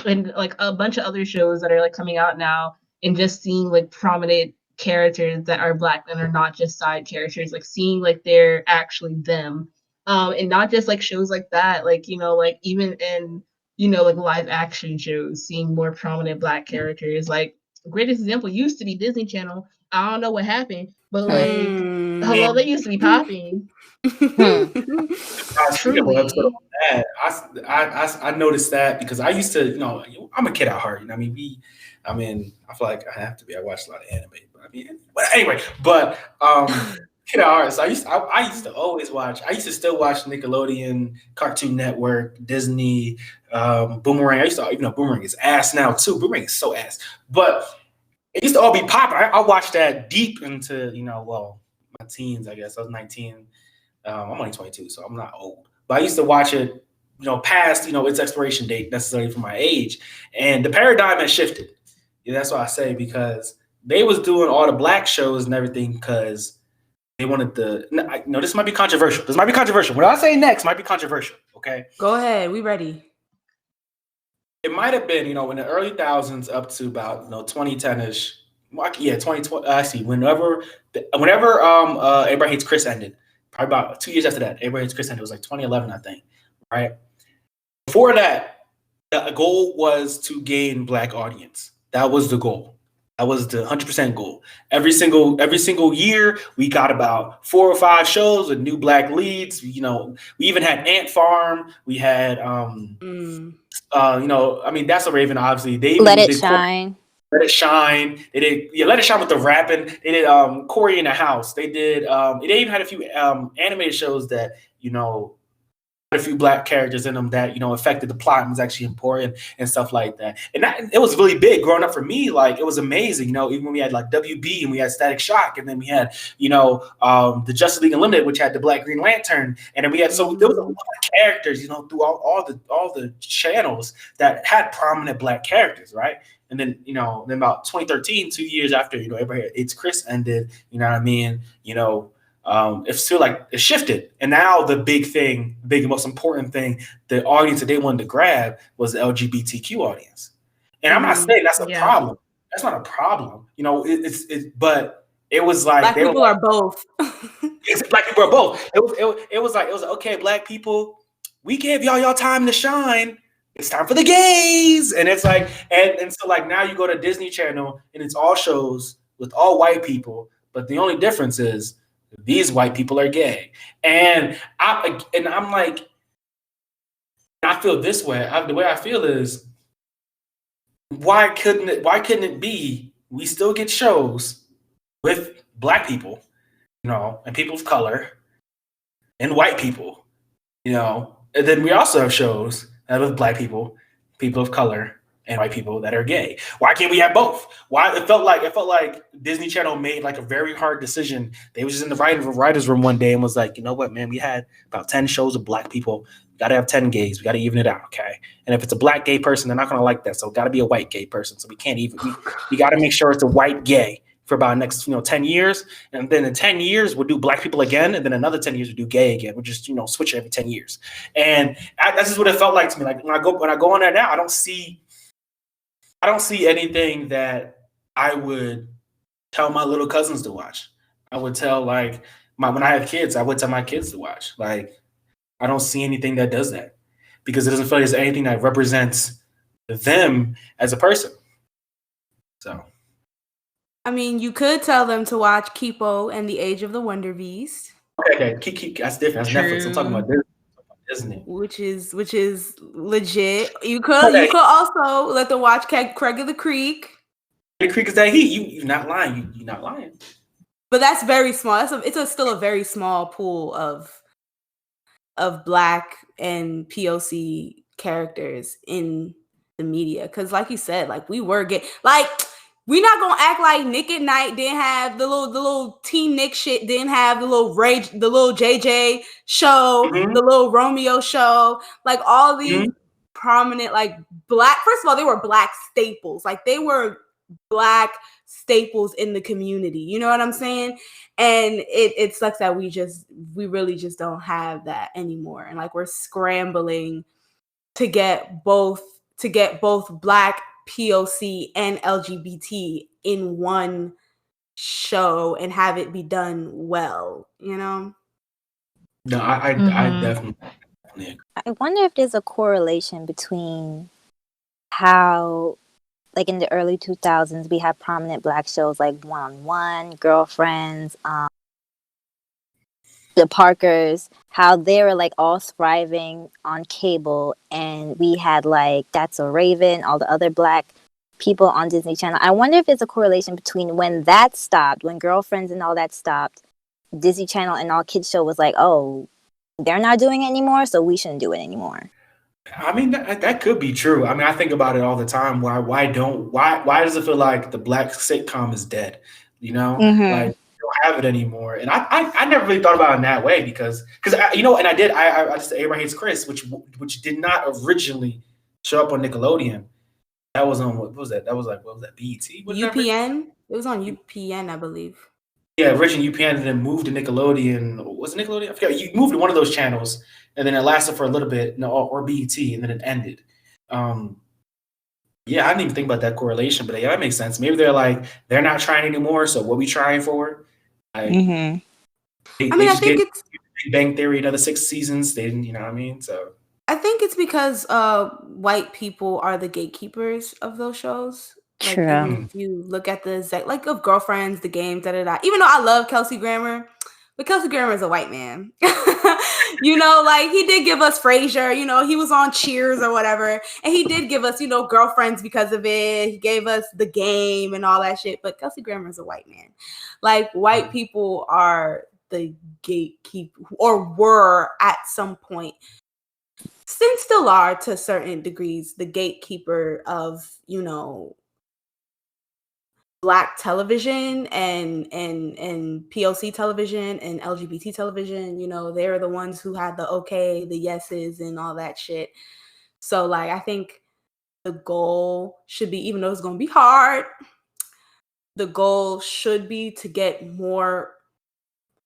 And like a bunch of other shows that are like coming out now, and just seeing like prominent characters that are black and are not just side characters, like seeing like they're actually them. And not just like shows like that, like like even in like live action shows, seeing more prominent black characters. Like greatest example used to be Disney Channel. I don't know what happened, but like hello, they used to be popping. Truly. I noticed that because I used to, I'm a kid at heart. I mean, I feel like I have to be. I watch a lot of anime, but anyway, kid at heart. So I used to always watch. I used to still watch Nickelodeon, Cartoon Network, Disney, Boomerang. I used to, even though Boomerang is ass now too. Boomerang is so ass, but it used to all be popping. I watched that deep into my teens. I guess I was 19. I'm only 22, so I'm not old. But I used to watch it, past, its expiration date necessarily for my age. And the paradigm has shifted. Yeah, that's what I say, because they was doing all the black shows and everything because they wanted this might be controversial. What I say next might be controversial, okay? Go ahead. We ready. It might have been, in the early thousands up to about, 2010-ish. Yeah, 2020. I see. Whenever Everybody Hates Chris ended. Probably about 2 years after that, Everybody Hates Chris ended. It was like 2011, I think. Right. Before that, the goal was to gain black audience. That was the goal. That was the 100% goal. Every single year, we got about 4 or 5 shows with new black leads. We even had Ant Farm. We had, That's a Raven. Obviously, they Let It Shine. Let It Shine. They did Let It Shine with the rapping. They did Corey in the House. They did they even had a few animated shows that a few black characters in them that affected the plot and was actually important and stuff like that. And it was really big growing up for me. Like, it was amazing. Even when we had like WB and we had Static Shock, and then we had the Justice League Unlimited, which had the Black Green Lantern, and then we had there was a lot of characters through all the channels that had prominent black characters, right? And then then about 2013, 2 years after Abraham It's Chris ended, you know what I mean? It's feel like it shifted, and now the most important thing, the audience that they wanted to grab was the LGBTQ audience. And I'm not saying that's a problem. That's not a problem. But it was like black people are both. Black people are both. It was like okay, black people, we gave y'all time to shine. It's time for the gays, and it's like, and so like now you go to Disney Channel and it's all shows with all white people, but the only difference is these white people are gay, and I'm like, I feel this way. The way I feel is, why couldn't it be? We still get shows with black people, and people of color, and white people, and then we also have shows with black people, people of color, and white people that are gay. Why can't we have both? Why it felt like Disney Channel made like a very hard decision. They was just in the writers' room one day and was like, you know what, man, we had about 10 shows of black people. We got to have 10 gays. We got to even it out, okay? And if it's a black gay person, they're not going to like that. So it got to be a white gay person. So we can't even. We got to make sure it's a white gay for about the next 10 years, and then in 10 years we'll do black people again, and then another 10 years we'll do gay again. We'll just switch it every 10 years, and that's just what it felt like to me. Like when I go on there now, I don't see anything that I would tell my little cousins to watch. I would tell when I have kids, I would tell my kids to watch. Like, I don't see anything that does that, because it doesn't feel like there's anything that represents them as a person. So. I mean, you could tell them to watch Kipo and the Age of the Wonder Beast. Okay, that's different. That's Netflix. I'm talking about Disney. Which is legit. You could also let them watch Craig of the Creek. The Creek is that heat. You're not lying. You're not lying. But that's very small. It's still a very small pool of black and POC characters in the media. Because, like you said, like we were getting like. We not gonna act like Nick at Night didn't have the little Team Nick shit, didn't have the little JJ show, the little Romeo show, like all these prominent like black. First of all, they were black staples, like they were black staples in the community. You know what I'm saying? And it sucks that we really just don't have that anymore, and like we're scrambling to get both black POC and LGBT in one show and have it be done well, No, I definitely agree. I wonder if there's a correlation between how, like in the early 2000s, we had prominent black shows like One-on-One, Girlfriends, the Parkers, how they were like all thriving on cable, and we had like That's a Raven, all the other black people on Disney Channel. I wonder if there's a correlation between when that stopped, when Girlfriends and all that stopped, Disney Channel and all kids show was like, oh, they're not doing it anymore, so we shouldn't do it anymore. I mean, that could be true. I mean, I think about it all the time. Why does it feel like the black sitcom is dead? Like, don't have it anymore, and I never really thought about it in that way because and I just Abraham Hates Chris, which did not originally show up on Nickelodeon. That was on what was that? That was like what was that? BET? UPN. It was on UPN, I believe. Yeah, originally UPN, and then moved to Nickelodeon. Was it Nickelodeon? I forget. You moved to one of those channels, and then it lasted for a little bit, or BET, and then it ended. Yeah, I didn't even think about that correlation, but yeah, that makes sense. Maybe they're not trying anymore. So what are we trying for? I think it's Big Bang Theory, another 6 seasons. They didn't, you know what I mean? So I think it's because white people are the gatekeepers of those shows. Like, true. if you look at the of Girlfriends, the Game, Even though I love Kelsey Grammer, but Kelsey Grammer is a white man. Like he did give us Frasier. He was on Cheers or whatever, and he did give us Girlfriends because of it. He gave us The Game and all that shit. But Kelsey Grammer is a white man. Like white people are the gatekeeper, or were at some point still are to certain degrees the gatekeeper of, you know, Black television and POC television and LGBT television. You know, they're the ones who had the okay, the yeses, and all that shit. So, like, I think the goal should be, even though it's going to be hard, the goal should be to get more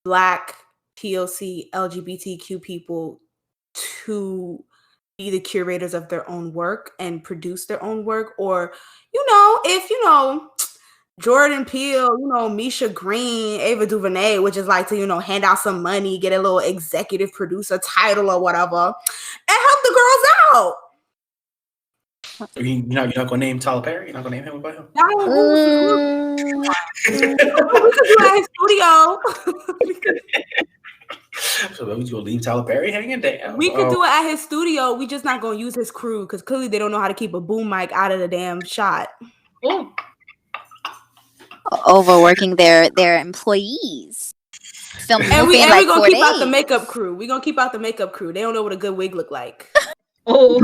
Black POC LGBTQ people to be the curators of their own work and produce their own work. Or, you know, if, you know, Jordan Peele, you know, Misha Green, Ava DuVernay, which is like to, you know, hand out some money, get a little executive producer title or whatever, and help the girls out. You're not gonna name Tyler Perry? You're not gonna name him about him? We could do it in studio. So we're gonna leave Tyler Perry hanging down. We could do it at his studio. We just not gonna use his crew because clearly they don't know how to keep a boom mic out of the damn shot. Oh. Overworking their employees. And we gonna keep out the makeup crew. We gonna keep out the makeup crew. They don't know what a good wig look like. Oh.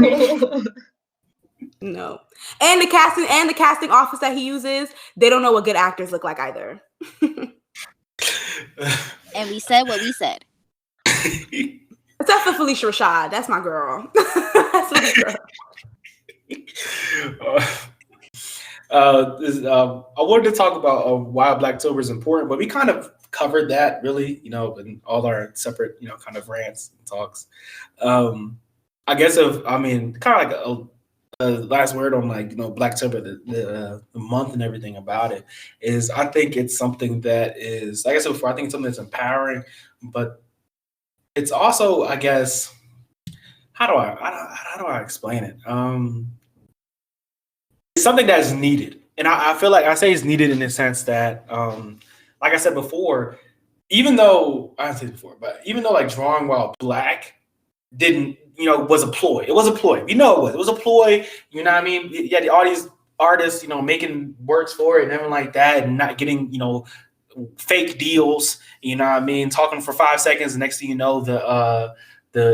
No. And the casting office that he uses, they don't know what good actors look like either. And we said what we said. Except for Felicia Rashad. That's my girl. That's my girl. I wanted to talk about why Blacktober is important, but we kind of covered that really, you know, in all our separate, you know, kind of rants and talks. I guess kind of like a last word on, like, you know, Blacktober, the month and everything about it is, I think it's something that is, like I said before, I think it's something that's empowering, but it's also, I guess, how do I explain it? It's something that is needed. And I feel like I say it's needed in the sense that, like I said before, even though like Drawing While Black didn't, you know, was a ploy. It was a ploy. You know it was a ploy. You know what I mean? You had all these artists, you know, making works for it and everything like that, and not getting, you know, fake deals. You know what I mean? Talking for 5 seconds, the next thing you know, the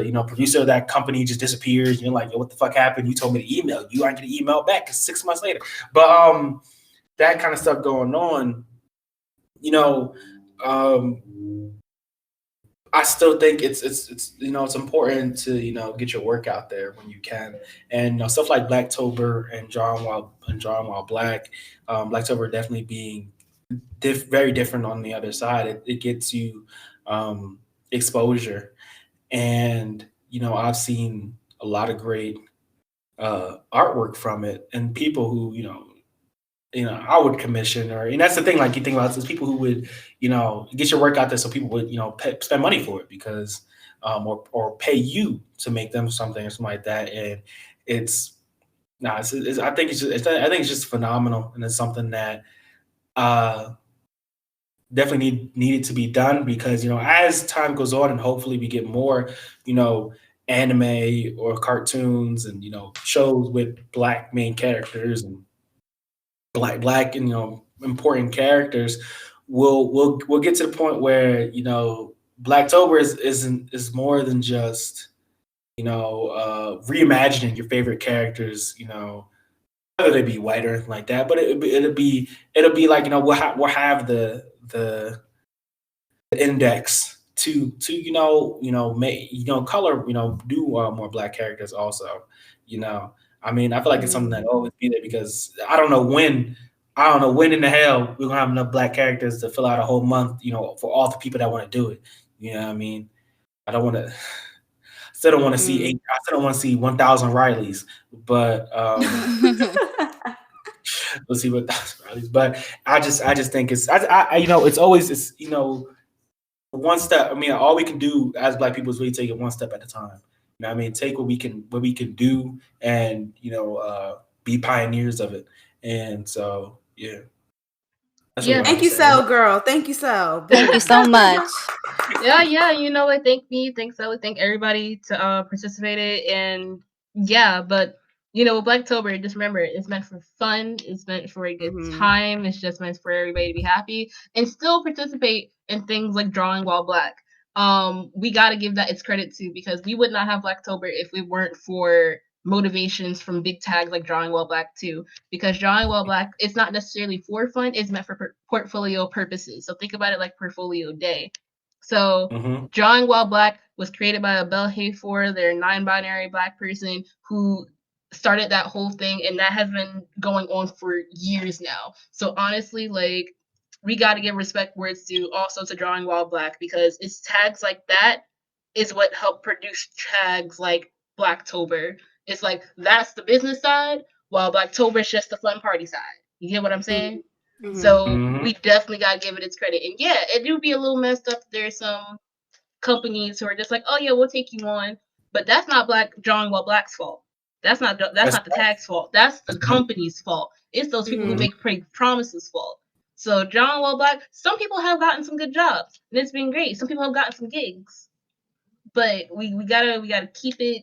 you know, producer of that company just disappears. You're like, yo, what the fuck happened? You told me to email you. I get an email back 6 months later. But that kind of stuff going on, you know, I still think it's you know, it's important to, you know, get your work out there when you can. And, you know, stuff like Blacktober and Drawing While Black, Blacktober definitely being very different on the other side. It gets you exposure. And, you know, I've seen a lot of great artwork from it, and people who, you know, I would commission, and that's the thing. Like, you think about is people who would, you know, get your work out there, so people would, you know, spend money for it because, or pay you to make them something or something like that. And I think it's just phenomenal, and it's something that definitely needed to be done because, you know, as time goes on and hopefully we get more, you know, anime or cartoons and, you know, shows with Black main characters and black and, you know, important characters, we'll get to the point where, you know, Blacktober is more than just, you know, reimagining your favorite characters, you know, whether they be white or anything like that, but it'll be like, you know, we'll have the index to you know make, you know, color, you know, do more Black characters also, you know. I mean, I feel like it's something that always be there because I don't know when in the hell we're gonna have enough Black characters to fill out a whole month, you know, for all the people that want to do it. You know what I mean? I still don't want to see 1,000 Rileys, but we'll see what Rileys. But I just think it's you know, it's you know, one step. I mean, all we can do as Black people is really take it one step at a time. You know what I mean? Take what we can do, and, you know, be pioneers of it. And so, yeah. Thank you, Cel girl. Thank you, Cel. Thank you so much. Yeah. You know, I thank Cel, thank everybody to participated, and yeah, but, you know, with Blacktober, just remember, it's meant for fun. It's meant for a good time. It's just meant for everybody to be happy and still participate in things like Drawing While Black. we got to give that its credit too, because we would not have Blacktober if it weren't for motivations from big tags like Drawing While Black too. Because Drawing While Black, it's not necessarily for fun; it's meant for portfolio purposes. So think about it like Portfolio Day. So Drawing While Black was created by Abel Hayfor, their non-binary Black person who started that whole thing, and that has been going on for years now. So honestly, like, we got to give respect where it's due also to Drawing While Black, because it's tags like that is what helped produce tags like Blacktober. It's like that's the business side, while Blacktober is just the fun party side. You get what I'm saying? Mm-hmm. So we definitely got to give it its credit. And yeah, it do be a little messed up. There's some companies who are just like, oh yeah, we'll take you on, but that's not Drawing While Black's fault. That's not the tag's fault. That's the company's fault. It's those people who make promises fault. So Drawing While Black, some people have gotten some good jobs, and it's been great. Some people have gotten some gigs, but we gotta keep it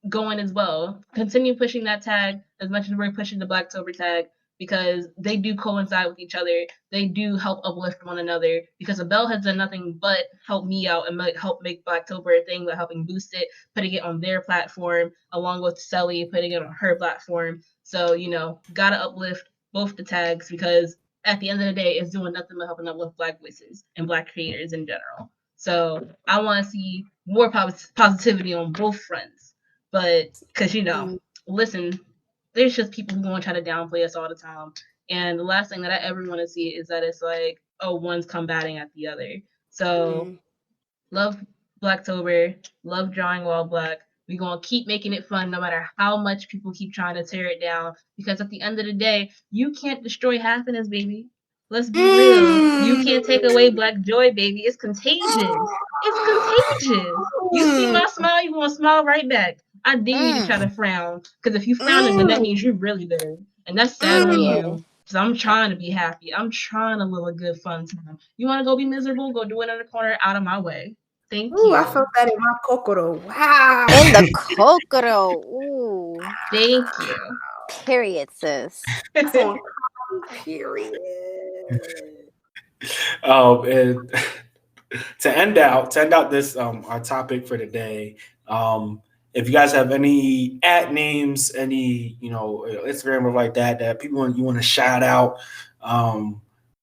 going as well. Continue pushing that tag as much as we're pushing the Blacktober tag, because they do coincide with each other. They do help uplift one another, because Abel has done nothing but help me out and help make Blacktober a thing by helping boost it, putting it on their platform, along with Selly putting it on her platform. So, gotta uplift both the tags, because at the end of the day, it's doing nothing but helping uplift Black voices and Black creators in general. So I want to see more positivity on both fronts. But because listen, there's just people who want to try to downplay us all the time, and the last thing that I ever want to see is that it's like, oh, one's combating at the other. So love Blacktober, love Drawing While Black. We're gonna keep making it fun no matter how much people keep trying to tear it down, because at the end of the day, you can't destroy happiness, baby. Let's be real. You can't take away Black joy, baby. It's contagious. It's contagious. You see my smile, you want to smile right back. I dare you to try to frown, because if you frowning, then that means you're really bitter, and that's sad on you. Because I'm trying to be happy. I'm trying to live a good, fun time. You want to go be miserable? Go do it in the corner, out of my way. Thank you. I felt that in my kokoro. Wow. In the kokoro. Ooh. Thank you. Period, sis. Period. And to end out this our topic for today, if you guys have any @names, any Instagram or like that people you want to shout out,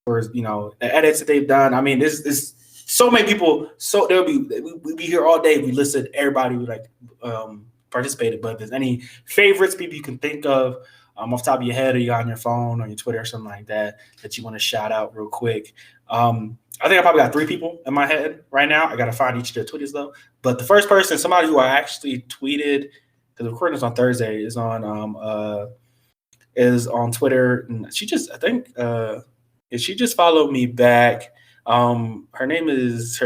for the edits that they've done. I mean, this so many people. So there'll we be here all day. We listed everybody who participated. But if there's any favorites, people you can think of off the top of your head, or you on your phone or your Twitter or something like that you want to shout out real quick. I think I probably got 3 people in my head right now. I got to find each of their Twitters though. But the first person, somebody who I actually tweeted, because the recording is on Thursday, is on Twitter, and she just she just followed me back. Her name is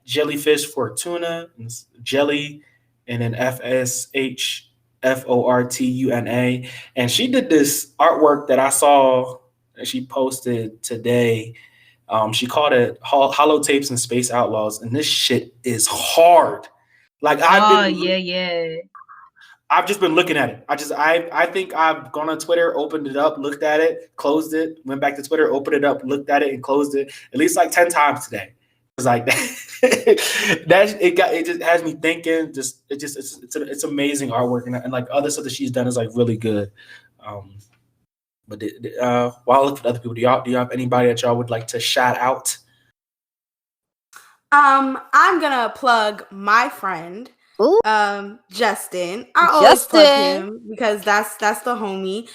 @Jellyfish Fortuna, and it's Jelly, and then FSHFORTUNA, and she did this artwork that I saw that she posted today. She called it Hollow Tapes and Space Outlaws, and this shit is hard. Like I've just been looking at it. I think I've gone on Twitter, opened it up, looked at it, closed it, went back to Twitter, opened it up, looked at it, and closed it at least like 10 times today. It's like that. It just has me thinking. It's amazing artwork, and like other stuff that she's done is like really good. But while I look for other people, do y'all have anybody that y'all would like to shout out? I'm gonna plug my friend, Justin. I always plug him because that's the homie.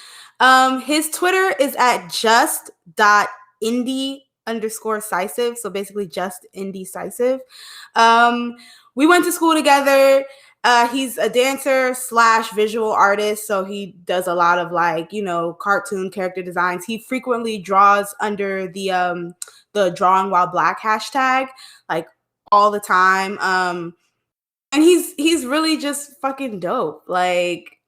His Twitter is @just.indie_cisive. So basically just indecisive. We went to school together. He's a dancer / visual artist, so he does a lot of cartoon character designs. He frequently draws under the Drawing While Black hashtag, like all the time. And he's really just fucking dope. Like,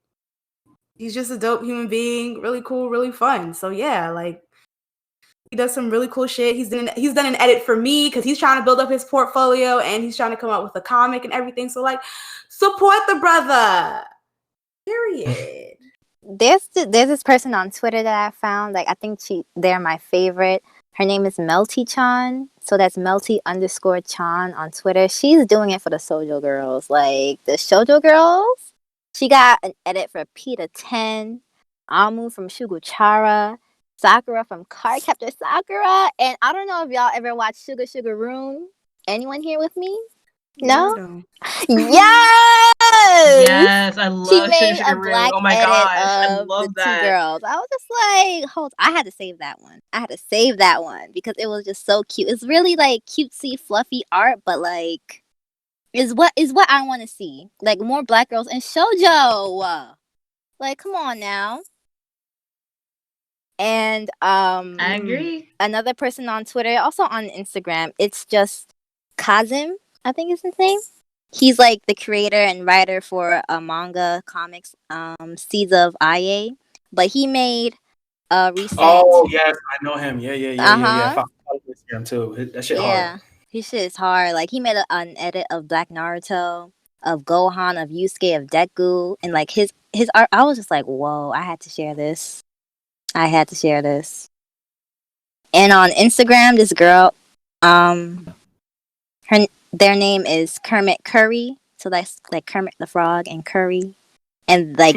he's just a dope human being, really cool, really fun. So yeah, like, he does some really cool shit. He's done an edit for me because he's trying to build up his portfolio and he's trying to come up with a comic and everything. So like, support the brother. Period. There's this person on Twitter that I found. Like, I think they're my favorite. Her name is Melty Chan. So that's Melty_Chan on Twitter. She's doing it for the Shoujo girls. Like the Shoujo girls, she got an edit for Peta 10, Amu from Shuguchara, Sakura from Cardcaptor Sakura, and I don't know if y'all ever watched Sugar Sugar Rune. Anyone here with me? No? Yes! Yes, I love She made Sugar a black Oh my edit gosh, I of love the that. two girls. I was just like, hold, I had to save that one. Because it was just so cute. It's really like cutesy, fluffy art, but like is what I want to see. Like more black girls in shoujo. Like, come on now. And I agree. Another person on Twitter, also on Instagram, it's just Kazim, I think is his name. He's like the creator and writer for a manga comics, Seeds of Aye. But he made a recent. Oh yes, I know him. Yeah. I follow Instagram too. That shit hard. His shit is hard. Like he made an edit of Black Naruto, of Gohan, of Yusuke, of Deku, and like his art. I was just like, whoa! I had to share this. And on Instagram, this girl, their name is Kermit Curry. So that's like Kermit the Frog and Curry, and like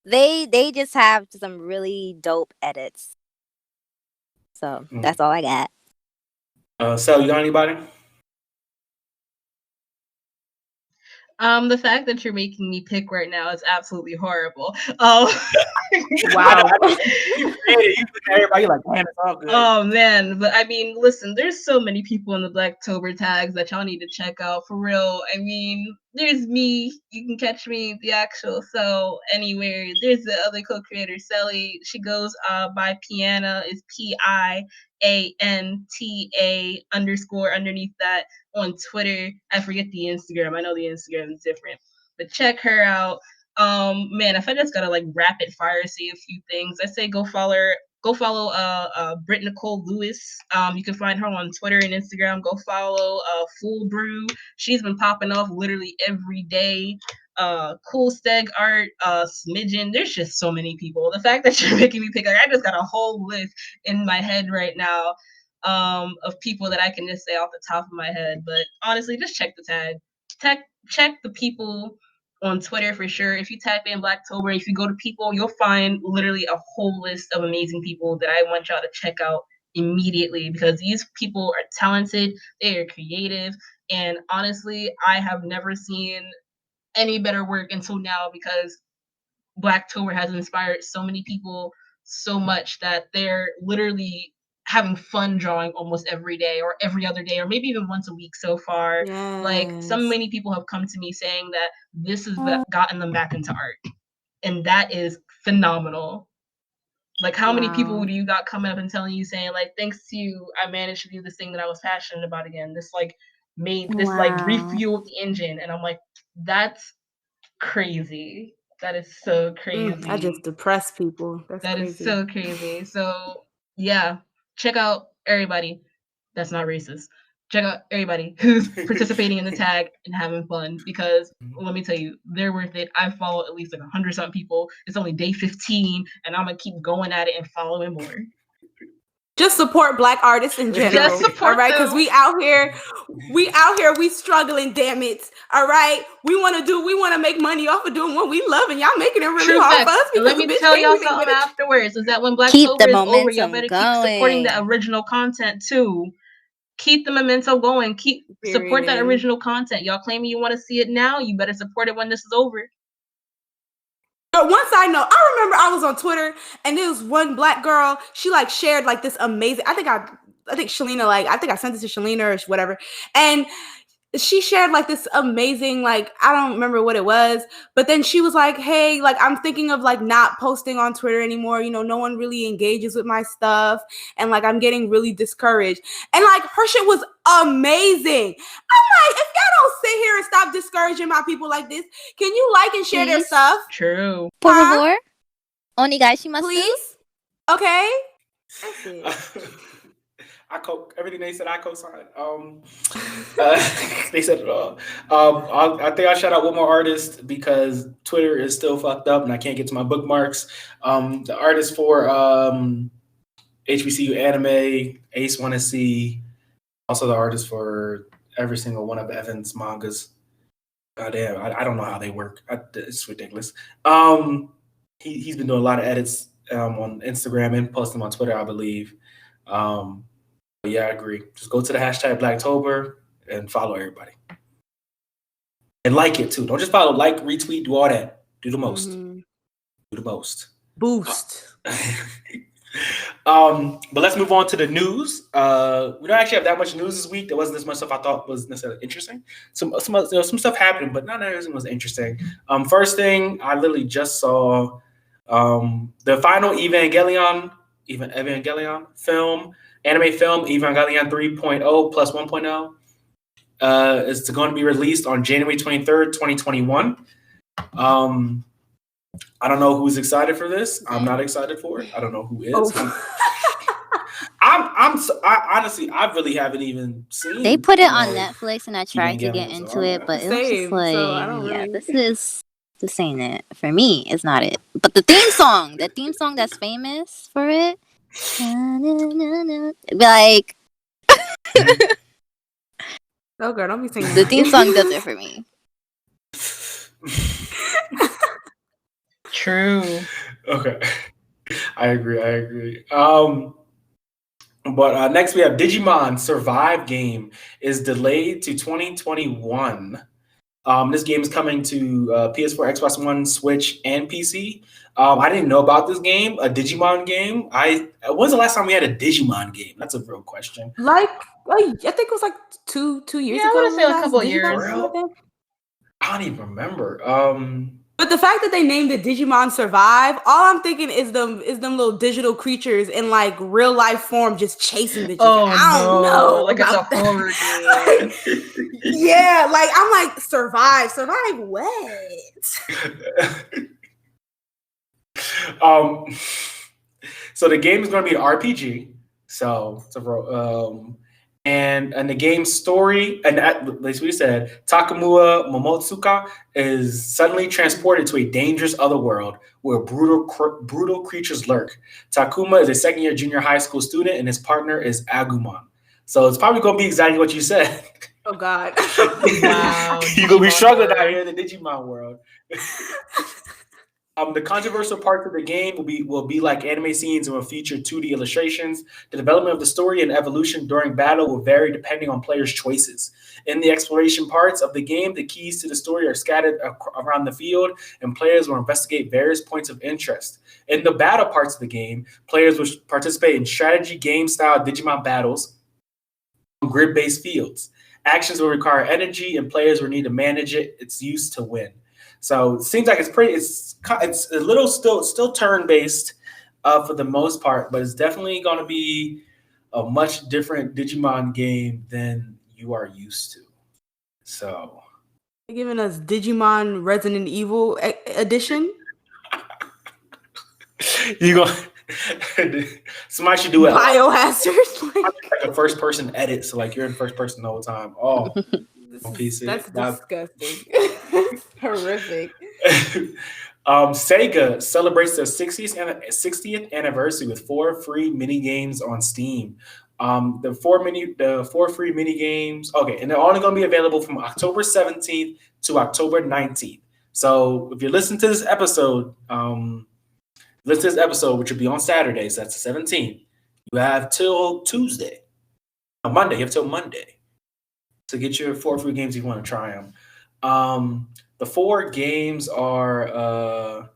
they just have some really dope edits. So that's all I got. Sel, you got anybody? The fact that you're making me pick right now is absolutely horrible. Wow. You look at everybody like, man, it's all good. Oh man, but I mean, listen, there's so many people in the Blacktober tags that y'all need to check out for real. I mean, there's me. You can catch me TheActualCel anywhere. There's the other co-creator, Selly. She goes by Piana, is PIANTA _ underneath that on Twitter. I forget the Instagram. I know the Instagram is different, but check her out. Man, if I just gotta like rapid fire say a few things, I say go follow Britt Nicole Lewis. You can find her on Twitter and Instagram. Go follow Full Brew. She's been popping off literally every day. Cool Steg Art, Smidgen. There's just so many people. The fact that you're making me pick, like, I just got a whole list in my head right now of people that I can just say off the top of my head. But honestly, just check the tag. Check the people on Twitter for sure. If you type in Blacktober, if you go to people, you'll find literally a whole list of amazing people that I want y'all to check out immediately, because these people are talented, they are creative, and honestly, I have never seen any better work until now, because Blacktober has inspired so many people so much that they're literally having fun drawing almost every day or every other day or maybe even once a week so far. Like, so many people have come to me saying that this has gotten them back into art, and that is phenomenal. Like, how many people do you got coming up and telling you, saying like, thanks to you, I managed to do this thing that I was passionate about again. This like made this like refueled the engine. And I'm like, that's crazy. That is so crazy. I just depress people. That's crazy. Is so crazy. So yeah, check out everybody. That's not racist. Check out everybody who's participating in the tag and having fun, because let me tell you, they're worth it. I follow at least like 100-something people. It's only day 15, and I'm gonna keep going at it and following more. Just support Black artists in general. Just support, all right? Because we out here, we struggling, damn it. All right. We want to make money off of doing what we love, and y'all making it really hard for us. Let me tell y'all something afterwards, is that when Blacktober is over, y'all better keep supporting the original content too. Keep the momentum going. Support that original content. Y'all claiming you want to see it now, you better support it when this is over. But one side note, I remember I was on Twitter and there was one Black girl. She like shared like this amazing. I think Shalina, like, I think I sent it to Shalina or whatever, and she shared like this amazing, like, I don't remember what it was, but then she was like, hey, like, I'm thinking of like not posting on Twitter anymore. You know, no one really engages with my stuff, and like I'm getting really discouraged. And like her shit was amazing. I'm like, if y'all don't sit here and stop discouraging my people like this, can you like and share their stuff? True. Por favor. Onegaishimasu. Please. Okay. That's it. Everything they said, I co-signed. They said it all. I think I'll shout out one more artist because Twitter is still fucked up and I can't get to my bookmarks. The artist for HBCU Anime. Ace want to see. Also, the artist for every single one of Evan's mangas. Damn, I don't know how they work. It's ridiculous. He's been doing a lot of edits on Instagram and posting them on Twitter, I believe. But yeah, I agree. Just go to the hashtag Blacktober and follow everybody. And like it too. Don't just follow, like, retweet, do all that. Do the most. Do the most. Boost. But let's move on to the news. We don't actually have that much news this week. There wasn't as much stuff I thought was necessarily interesting. Some stuff happened, but not everything was interesting. First thing, I literally just saw the final Evangelion film, anime film, Evangelion 3.0 plus 1.0 is going to be released on January 23rd, 2021. I don't know who's excited for this. I'm not excited for it. I don't know who is. I honestly, I really haven't even seen. They put it on Netflix, and I tried to get into it, but it was just like, so this ain't it for me. It's not it. But the theme song that's famous for it, like, oh girl, don't be singing. The theme song does it for me. True. Okay. I agree. But next we have Digimon Survive game is delayed to 2021. This game is coming to PS4, Xbox One, Switch, and PC. I didn't know about this game, a Digimon game. When's the last time we had a Digimon game? That's a real question. Like, I think it was like two years ago. I would have said a couple of years. I don't even remember. But the fact that they named it Digimon Survive, all I'm thinking is them little digital creatures in like real life form just chasing bitches. I don't know. Like it's a horror game. Yeah, like I'm like survive what? So the game is going to be an RPG. So it's and the game's story, and like we said, Takamura Momotsuka is suddenly transported to a dangerous other world where brutal creatures lurk. Takuma is a second-year junior high school student, and his partner is Agumon. So it's probably going to be exactly what you said. Oh God! Wow, you're gonna be struggling out here in the Digimon world. The controversial parts of the game will be like anime scenes and will feature 2D illustrations. The development of the story and evolution during battle will vary depending on players' choices. In the exploration parts of the game, the keys to the story are scattered around the field, and players will investigate various points of interest. In the battle parts of the game, players will participate in strategy game-style Digimon battles on grid-based fields. Actions will require energy, and players will need to manage its use to win. So it seems like it's a little still turn-based for the most part, but it's definitely going to be a much different Digimon game than you are used to. So they're giving us Digimon Resident Evil edition. You go. Somebody should do it. Biohazard, like a first-person edit, so like you're in first person the whole time. Oh. That's disgusting. Horrific. Sega celebrates their 60th anniversary with 4 free mini games on Steam. The four free mini games. Okay, and they're only going to be available from October 17th to October 19th. So if you listen to this episode, which will be on Saturday, so that's the 17th. You have till Tuesday. Monday. You have till Monday to get your 4 free games if you want to try them. The 4 games are, let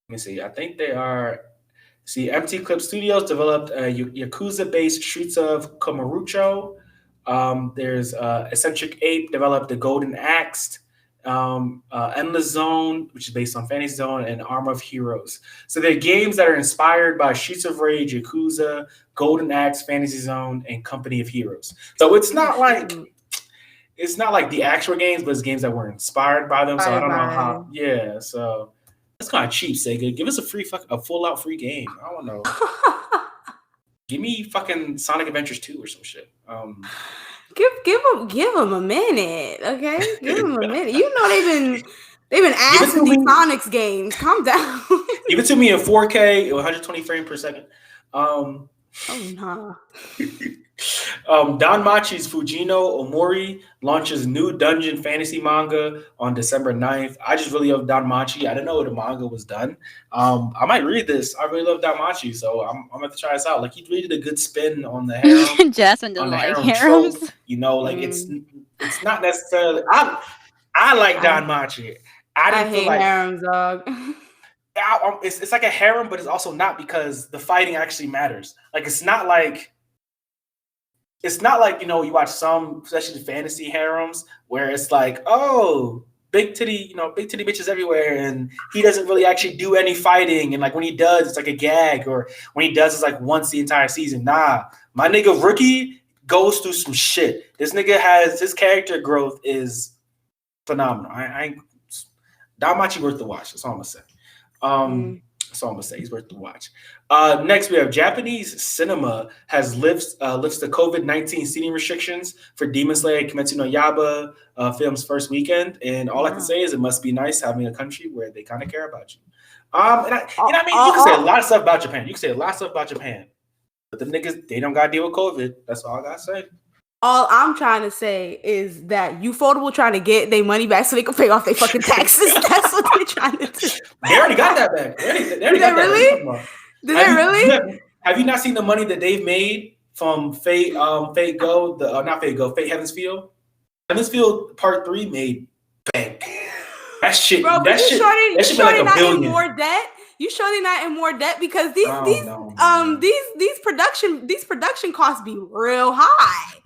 me see, I think they are, MT Clip Studios developed a Yakuza-based Streets of Kamurocho. There's Eccentric Ape developed the Golden Axe, Endless Zone, which is based on Fantasy Zone, and Armor of Heroes. So they're games that are inspired by Streets of Rage, Yakuza, Golden Axe, Fantasy Zone, and Company of Heroes. So it's not like the actual games, but it's games that were inspired by them. So I don't know how. Yeah, so that's kind of cheap, Sega. Give us a full out free game. I don't know. Give me fucking Sonic Adventures 2 or some shit. Give them a minute, okay? Give them a minute. You know they've been asking these Sonics games. Calm down. Give it to me in 4K, 120 frames per second. Oh nah. Don Machi's Fujino Omori launches new dungeon fantasy manga on December 9th. I just really love Don Machi. I didn't know the manga was done. I might read this. I really love Don Machi, so I'm gonna try this out. Like, he really did a good spin on the harem, Jasmine doesn't on the like harem harems. trope. You know, like it's not necessarily. I like Don Machi. I didn't feel hate like harems, dog. it's like a harem, but it's also not, because the fighting actually matters. Like, it's not like you know, you watch some, especially fantasy harems, where it's like, oh, big titty bitches everywhere, and he doesn't really actually do any fighting, and like when he does, it's like a gag, or when he does, it's like once the entire season. Nah, my nigga Rookie goes through some shit. This nigga his character growth is phenomenal. Damachi worth the watch. That's all I'm gonna say. That's all I'm gonna say. He's worth the watch. Next, we have Japanese cinema lifts the COVID-19 seating restrictions for Demon Slayer Kimetsu no Yaiba film's first weekend, and all I can say is it must be nice having a country where they kind of care about you. You can say a lot of stuff about Japan. But the niggas, they don't gotta deal with COVID. That's all I gotta say. All I'm trying to say is that Ufotable trying to get their money back so they can pay off their fucking taxes. That's what they're trying to do. They already got that back. Did they really? Have you not seen the money that they've made from Fate Heaven's Field? Heaven's Field Part 3 made bank. That shit. Bro, that shit. That should be like not $1 billion. in more debt. You sure they're not in more debt, because these production costs be real high.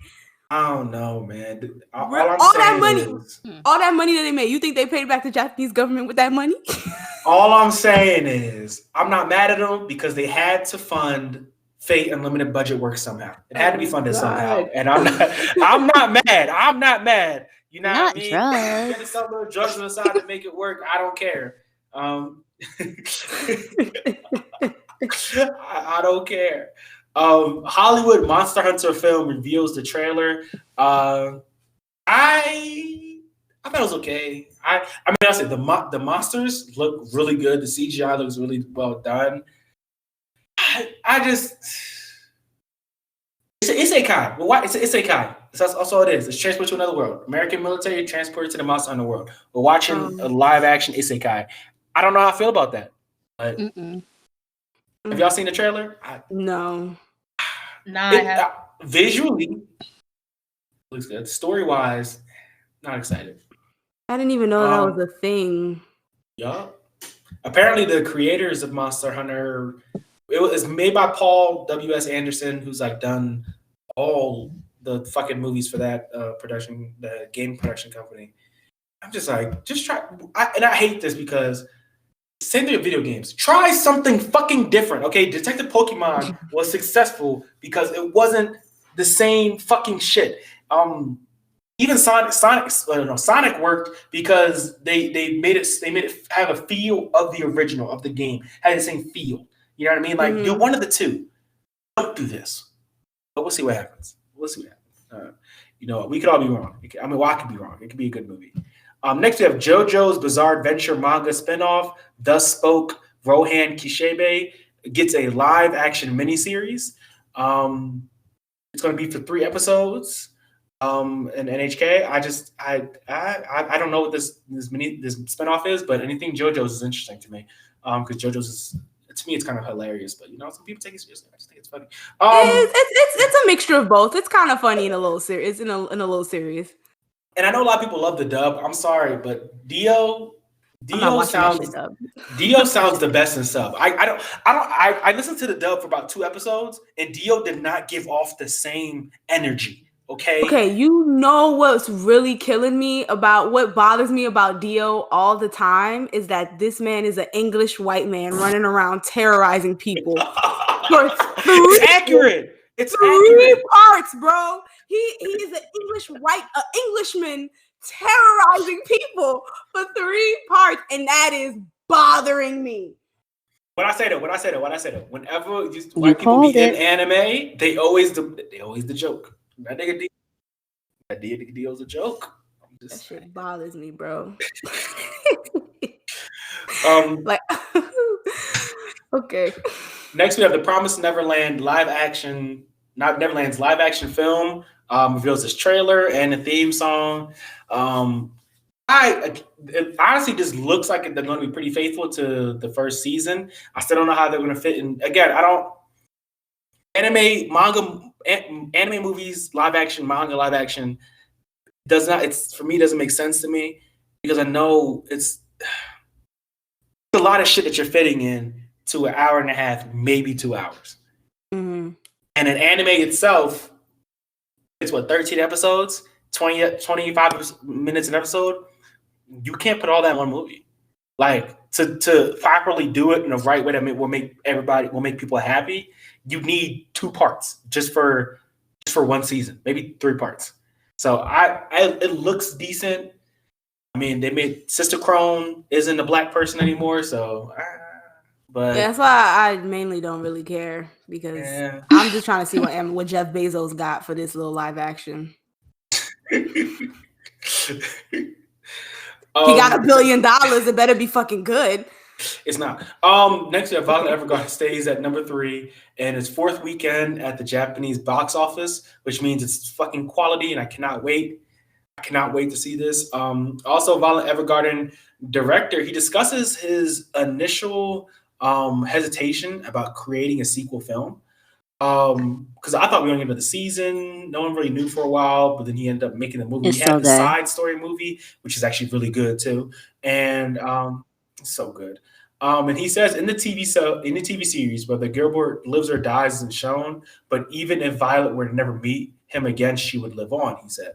I don't know, man. All that money that they made, you think they paid back the Japanese government with that money? All I'm saying is, I'm not mad at them, because they had to fund Fate Unlimited budget work somehow. It had to be funded somehow, and I'm not mad. I'm not mad. You know what I mean? Get some little drugs on the side to make it work. I don't care. I don't care. Hollywood Monster Hunter film reveals the trailer. I thought it was okay. I mean, I said the monsters look really good. The CGI looks really well done. It's Isekai. Well, why? It's Isekai. That's all it is. It's transport to another world. American military transported to the Monster Hunter world. We're watching a live action Isekai. I don't know how I feel about that. But have y'all seen the trailer? No. I have. Visually, looks good. Story wise, not excited. I didn't even know that was a thing. Yeah. Apparently, the creators of Monster Hunter, it was made by Paul W.S. Anderson, who's like done all the fucking movies for that the game production company. I'm just like, try. And I hate this, because same thing with video games. Try something fucking different. Okay, Detective Pokemon was successful because it wasn't the same fucking shit. Even Sonic worked because they made it have a feel of the original of the game, had the same feel. You know what I mean? Like, do one of the two. Don't do this. But we'll see what happens. You know, we could all be wrong. I could be wrong. It could be a good movie. Next, we have JoJo's Bizarre Adventure manga spinoff, Thus Spoke Rohan Kishebe, gets a live action miniseries. It's going to be for 3 episodes. And NHK. I don't know what this spinoff is, but anything JoJo's is interesting to me. Because JoJo's is, to me, it's kind of hilarious, but you know, some people take it seriously. I just think it's funny. It's a mixture of both. It's kind of funny and a little serious. In a little serious. And I know a lot of people love the dub. I'm sorry, but Dio sounds the best in sub. I listened to the dub for about 2 episodes, and Dio did not give off the same energy. Okay, you know what's really killing me about what bothers me about Dio all the time is that this man is an English white man running around terrorizing people. It's accurate. It's three parts, bro. He is an Englishman terrorizing people for 3 parts, and that is bothering me. When I say that, whenever white people be in anime, they always the joke. That nigga Dio's a joke. That shit bothers me, bro. Okay. Next, we have the Promised Neverland live action, not Neverland's live action film. Reveals this trailer and the theme song. It honestly just looks like they're going to be pretty faithful to the first season. I still don't know how they're going to fit in. Again, I don't anime movies, live action, manga, live action does not. It's for me doesn't make sense to me because I know it's a lot of shit that you're fitting in to an hour and a half, maybe 2 hours. Mm-hmm. And an anime itself, it's what 13 episodes, 25 minutes an episode. You can't put all that in one movie. Like to properly do it in the right way that will make people happy. You need 2 parts just for one season, maybe 3 parts. So it looks decent. I mean, they made Sister Crone isn't a black person anymore, so. But yeah, that's why I mainly don't really care because I'm just trying to see what Jeff Bezos got for this little live action. He got $1 billion. It better be fucking good. It's not. Next we have Violet Evergarden stays at number 3 and its 4th weekend at the Japanese box office, which means it's fucking quality, and I cannot wait. I cannot wait to see this. Also, Violet Evergarden director, he discusses his initial hesitation about creating a sequel film. Because I thought we were going to get the season. No one really knew for a while, but then he ended up making the movie. He had the side story movie, which is actually really good too, and so good. And he says in the TV series, whether Gilbert lives or dies isn't shown, but even if Violet were to never meet him again, she would live on. He said,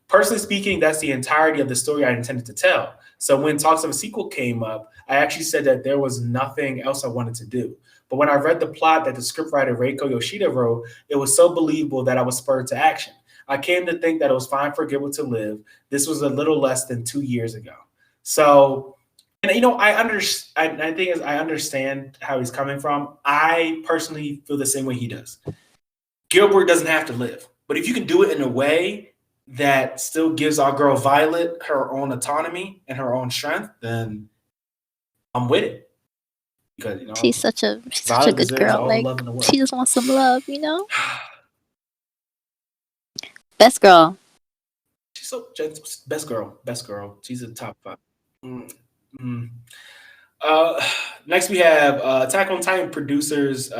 personally speaking, that's the entirety of the story I intended to tell. So when talks of a sequel came up, I actually said that there was nothing else I wanted to do. But when I read the plot that the scriptwriter Reiko Yoshida wrote, it was so believable that I was spurred to action. I came to think that it was fine for Gilbert to live. This was a little less than 2 years ago. So, and I understand how he's coming from. I personally feel the same way he does. Gilbert doesn't have to live. But if you can do it in a way that still gives our girl Violet her own autonomy and her own strength, then I'm with it. Because she's such a good girl. Like she just wants some love, Best girl. She's so gentle. Best girl. She's a top 5. Next we have Attack on Titan producers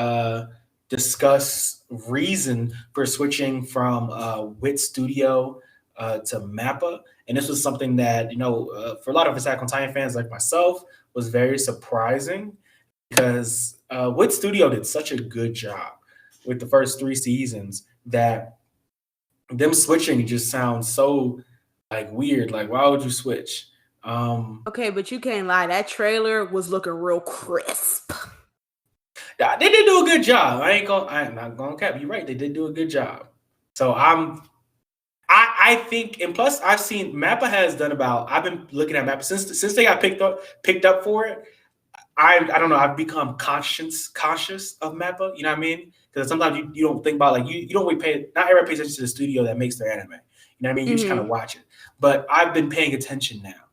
discuss reason for switching from Wit Studio to Mappa, and this was something that for a lot of Attack on Titan fans like myself was very surprising. Because Wit Studio did such a good job with the first 3 seasons that them switching just sounds so like weird. Like, why would you switch? Okay, but you can't lie. That trailer was looking real crisp. They did do a good job. I'm not gonna cap. You're right. They did do a good job. So I think, and plus I've seen Mappa has done about. I've been looking at Mappa since they got picked up for it. I don't know. I've become conscious of Mappa. You know what I mean? Because sometimes you don't think about like you don't really pay. Not everybody pays attention to the studio that makes their anime. You know what I mean? You just kind of watch it. But I've been paying attention now,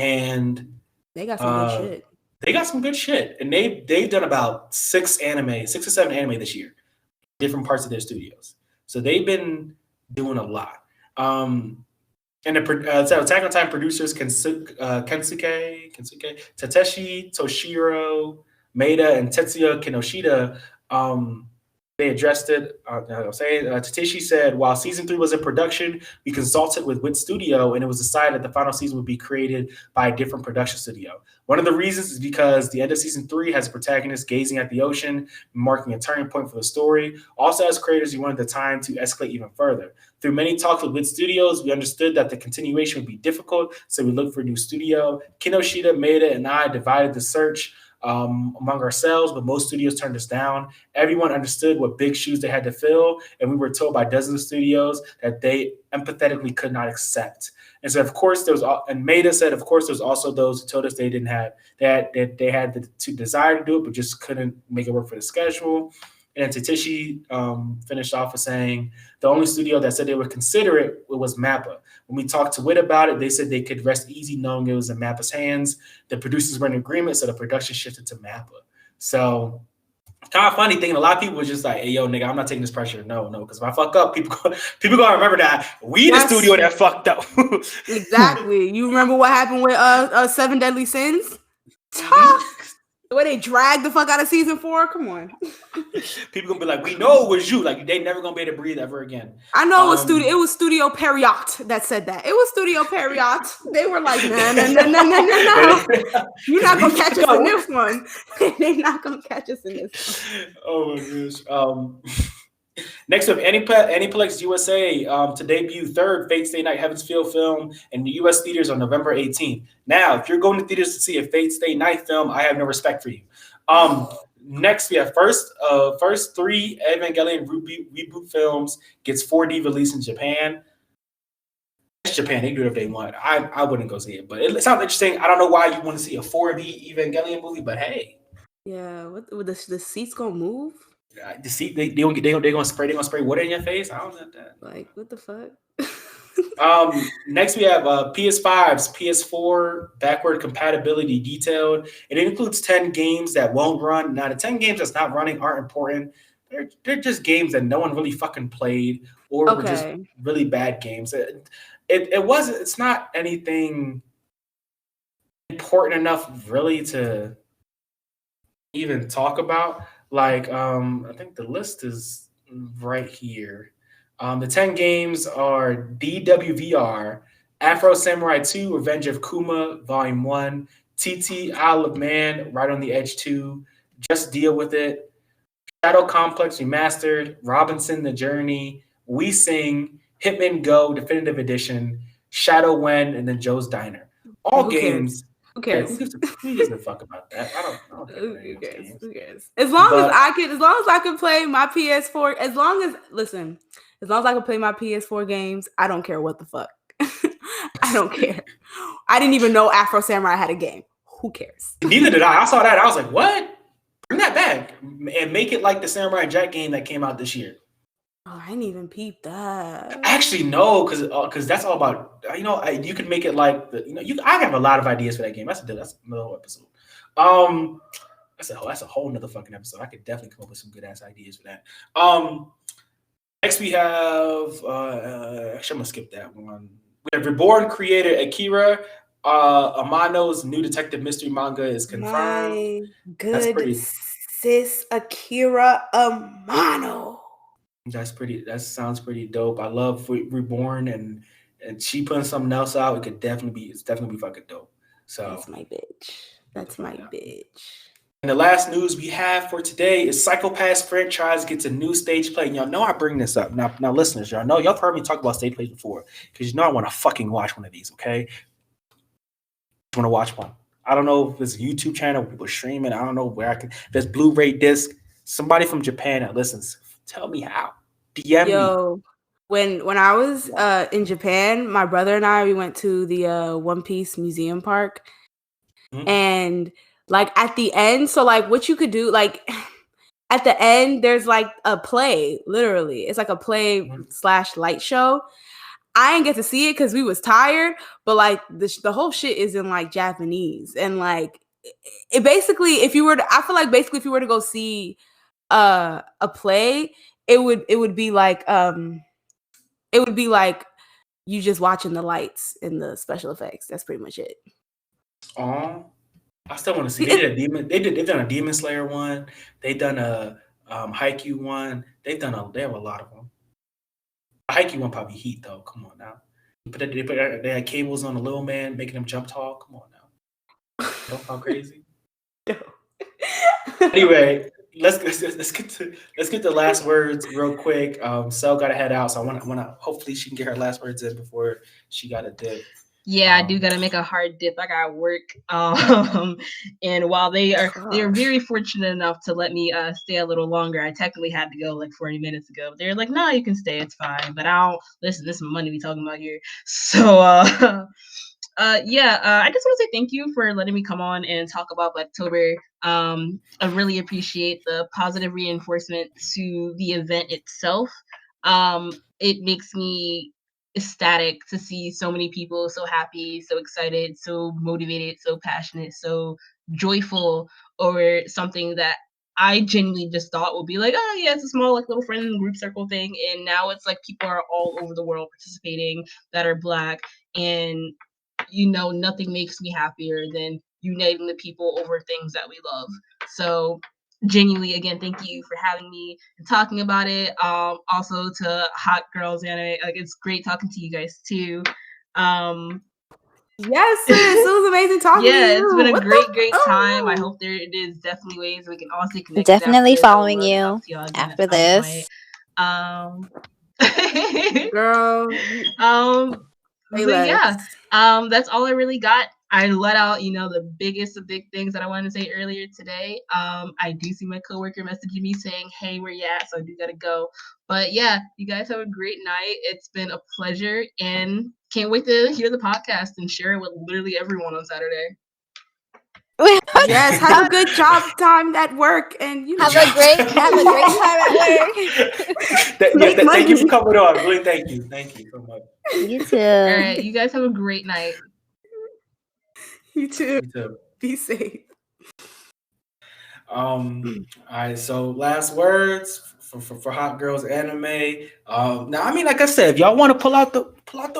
and they got some good shit. They got some good shit, and they've done about 6 or 7 anime this year, different parts of their studios. So they've been doing a lot. And the Attack on Titan producers Kensuke, Tateshi Toshiro Maeda, and Tetsuya Kinoshita, they addressed it. Tateshi said, while season 3 was in production, we consulted with Wit Studio, and it was decided that the final season would be created by a different production studio. One of the reasons is because the end of season 3 has a protagonist gazing at the ocean, marking a turning point for the story. Also, as creators, we wanted the time to escalate even further. Through many talks with Wit Studios, we understood that the continuation would be difficult, so we looked for a new studio. Kinoshita, Maeda, and I divided the search among ourselves, but most studios turned us down. Everyone understood what big shoes they had to fill, and we were told by dozens of studios that they empathetically could not accept. And so, of course, and Maeda said, of course, there's also those who told us they didn't have that they had the desire to do it, but just couldn't make it work for the schedule. And Tateshi finished off with saying the only studio that said they would consider it was Mappa. When we talked to Wit about it, they said they could rest easy knowing it was in Mappa's hands. The producers were in agreement, so the production shifted to Mappa. So kind of funny thinking a lot of people was just like, hey, yo, nigga, I'm not taking this pressure. No, because if I fuck up, people gonna remember that we the studio that fucked up. Exactly. You remember what happened with Seven Deadly Sins? The way they dragged the fuck out of season 4? Come on. People gonna be like, we know it was you. Like, they never gonna be able to breathe ever again. I know it was Studio Perriot that said that. It was Studio Perriot. They were like, no. You're not gonna catch us in this one. They're not gonna catch us in this one. Oh my gosh. Next up, Aniplex USA to debut third Fate Stay Night Heaven's Feel film in the U.S. theaters on November 18th. Now, if you're going to theaters to see a Fate Stay Night film, I have no respect for you. Next, we have first 3 Evangelion reboot films gets 4D release in Japan. It's Japan, they do whatever they want. I wouldn't go see it, but it sounds interesting. I don't know why you want to see a 4D Evangelion movie, but hey. Yeah, what the seats gonna move? The seat they gonna spray water in your face. I don't know that. Like, what the fuck? Next we have PS5's PS4 backward compatibility detailed. It includes 10 games that won't run. Now the 10 games that's not running aren't important. They're just games that no one really fucking played or were just really bad games. It's not anything important enough really to even talk about. Like, I think the list is right here. The 10 games are DWVR, Afro Samurai 2, Revenge of Kuma, Volume 1, TT Isle of Man, Right on the Edge 2, Just Deal With It, Shadow Complex Remastered, Robinson the Journey, We Sing, Hitman Go Definitive Edition, Shadow Wen, and then Joe's Diner. All games. Who cares? Who gives a fuck about that? I don't care. Who cares? As long as I can play my PS4, as long as I can play my PS4 games, I don't care what the fuck. I don't care. I didn't even know Afro Samurai had a game. Who cares? Neither did I. I saw that. I was like, what? Bring that back and make it like the Samurai Jack game that came out this year. Oh, I didn't even peep that. Actually, no, because that's all about, you can make it like I have a lot of ideas for that game. That's another whole episode. That's a whole nother fucking episode. I could definitely come up with some good ass ideas for that. Next we have actually I'm gonna skip that one. We have Reborn creator Akira Amano's new detective mystery manga is confirmed. My good sis Akira Amano. That sounds pretty dope. I love Reborn and she putting something else out. It's definitely be fucking dope. So that's my bitch. That's my bitch. And the last news we have for today is Psycho-Pass franchise gets a new stage play. And y'all know I bring this up. Now listeners, y'all know y'all heard me talk about stage plays before because I want to fucking watch one of these, okay? I want to watch one. I don't know if it's a YouTube channel where people streaming. I don't know where I can. If there's Blu-ray disc, somebody from Japan that listens, tell me how. DM me. When I was in Japan, my brother and we went to the One Piece Museum Park. Mm-hmm. And like at the end, so like what you could do, like at the end, there's like a play, literally. It's like a play / light show. I didn't get to see it because we was tired, but like the whole shit is in like Japanese. And like it basically, if you were to go see a play, it would be like you just watching the lights and the special effects. That's pretty much it. I still want to see. They've done a Demon Slayer one. They've done a Haikyuu one. They have a lot of them. The Haikyuu one probably heat though. Come on now. They had cables on the little man, making him jump tall. Come on now. Don't sound crazy. No. Anyway, let's get to the last words real quick. Cel got to head out, so I want to. Hopefully, she can get her last words in before she got to dip. Yeah, I do gotta make a hard dip. I got work. And while they're very fortunate enough to let me stay a little longer, I technically had to go like 40 minutes ago. They're like, "No, you can stay. It's fine." But I don't listen. This is money we talking about here. So I just want to say thank you for letting me come on and talk about Blacktober. I really appreciate the positive reinforcement to the event itself. It makes me ecstatic to see so many people so happy, so excited, so motivated, so passionate, so joyful over something that I genuinely just thought would be like, oh yeah, it's a small like little friend group circle thing, and now it's like people are all over the world participating that are Black, and nothing makes me happier than uniting the people over things that we love. So genuinely, again, thank you for having me and talking about it. Also to Hot Girls Anime, like it's great talking to you guys too. Yes, sis. It was amazing talking to you. Yeah, it's been a great time. I hope there is definitely ways we can all stay connected. Definitely following you after this. Girl. But yeah, that's all I really got. I let out, the biggest of big things that I wanted to say earlier today. I do see my coworker messaging me saying, "Hey, where you at?" So I do gotta go. But yeah, you guys have a great night. It's been a pleasure, and can't wait to hear the podcast and share it with literally everyone on Saturday. Yes, have a good job time at work, and have a great time at work. Thank you for coming on. Really, thank you so much. You too. All right, you guys have a great night. You too. You too. Be safe. All right, so last words for Hot Girls Anime. Now, I mean, like I said, if y'all want to pull out the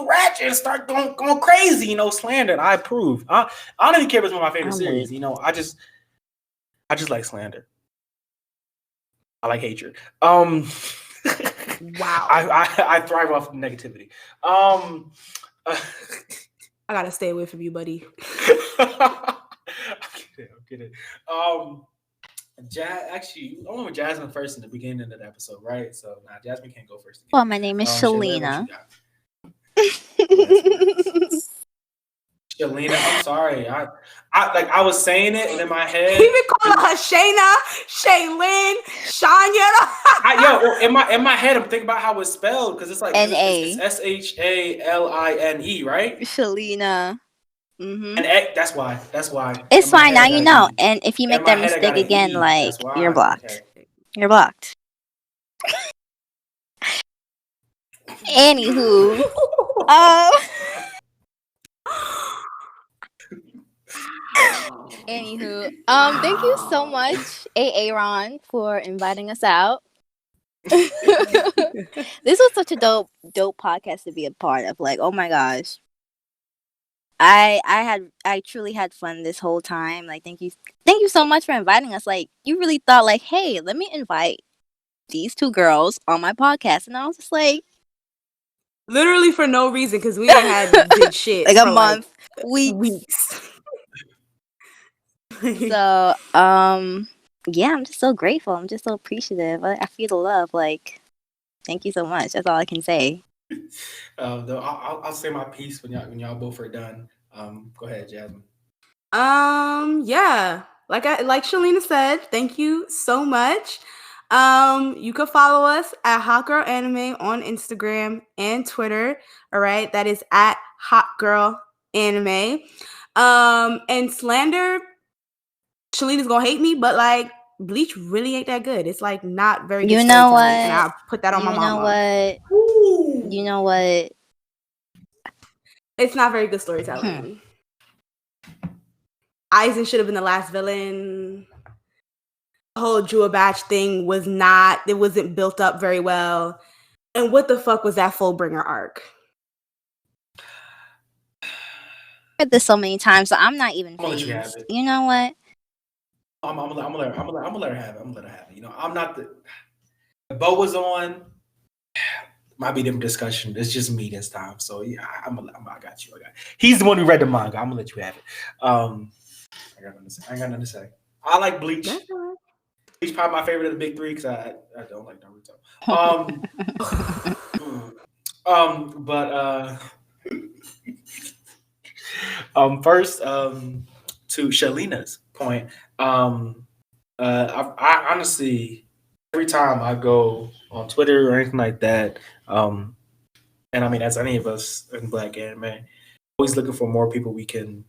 ratchet and start going crazy, slander, I approve. I don't even care if it's one of my favorite series. I just like slander. I like hatred. Wow. I thrive off of negativity. I gotta stay away from you, buddy. I'm kidding. Actually, I went with Jasmine first in the beginning of the episode, right? So now Jasmine can't go first again. Well, my name is Shalina. Shalina, I'm sorry. I was saying it, and in my head, he been calling her Shayna, Shaylin, Shania. In my head, I'm thinking about how it's spelled because it's like it's Shaline, right? Shalina. Mm-hmm. And that's why. It's fine now, you know. And if you make that mistake again, you're blocked. Okay. You're blocked. Anywho, thank you so much, Aaron, for inviting us out. This was such a dope podcast to be a part of. Like, oh my gosh. I truly had fun this whole time. Like, thank you so much for inviting us. Like, you really thought like, hey, let me invite these two girls on my podcast, and I was just like, literally for no reason because we ain't had did shit like a month, weeks. So yeah, I'm just so grateful. I'm just so appreciative. I feel the love. Like, thank you so much. That's all I can say. I'll say my piece when y'all both are done. Go ahead, Jasmine. Yeah, like Shalina said, thank you so much. You can follow us at Hot Girl Anime on Instagram and Twitter. All right, that is at Hot Girl Anime. And slander, Shalina's gonna hate me, but like Bleach really ain't that good. It's like not very good. You know what? And I'll put that on my mama. You know what? It's not very good storytelling. Aizen should have been the last villain. The whole Jua Batch thing wasn't built up very well. And what the fuck was that Fullbringer arc? I read this so many times, so I'm not even phased. You know what? I'm gonna let her have it. I'm not the Bo was on. Might be a different discussion. It's just me this time. So yeah, I got you. He's the one who read the manga. I'm gonna let you have it. I got nothing to say. I like Bleach. Bleach probably my favorite of the big three because I don't like Naruto. First, to Shalina's point, I honestly, every time I go on Twitter or anything like that, and I mean, as any of us in Black anime, always looking for more people we can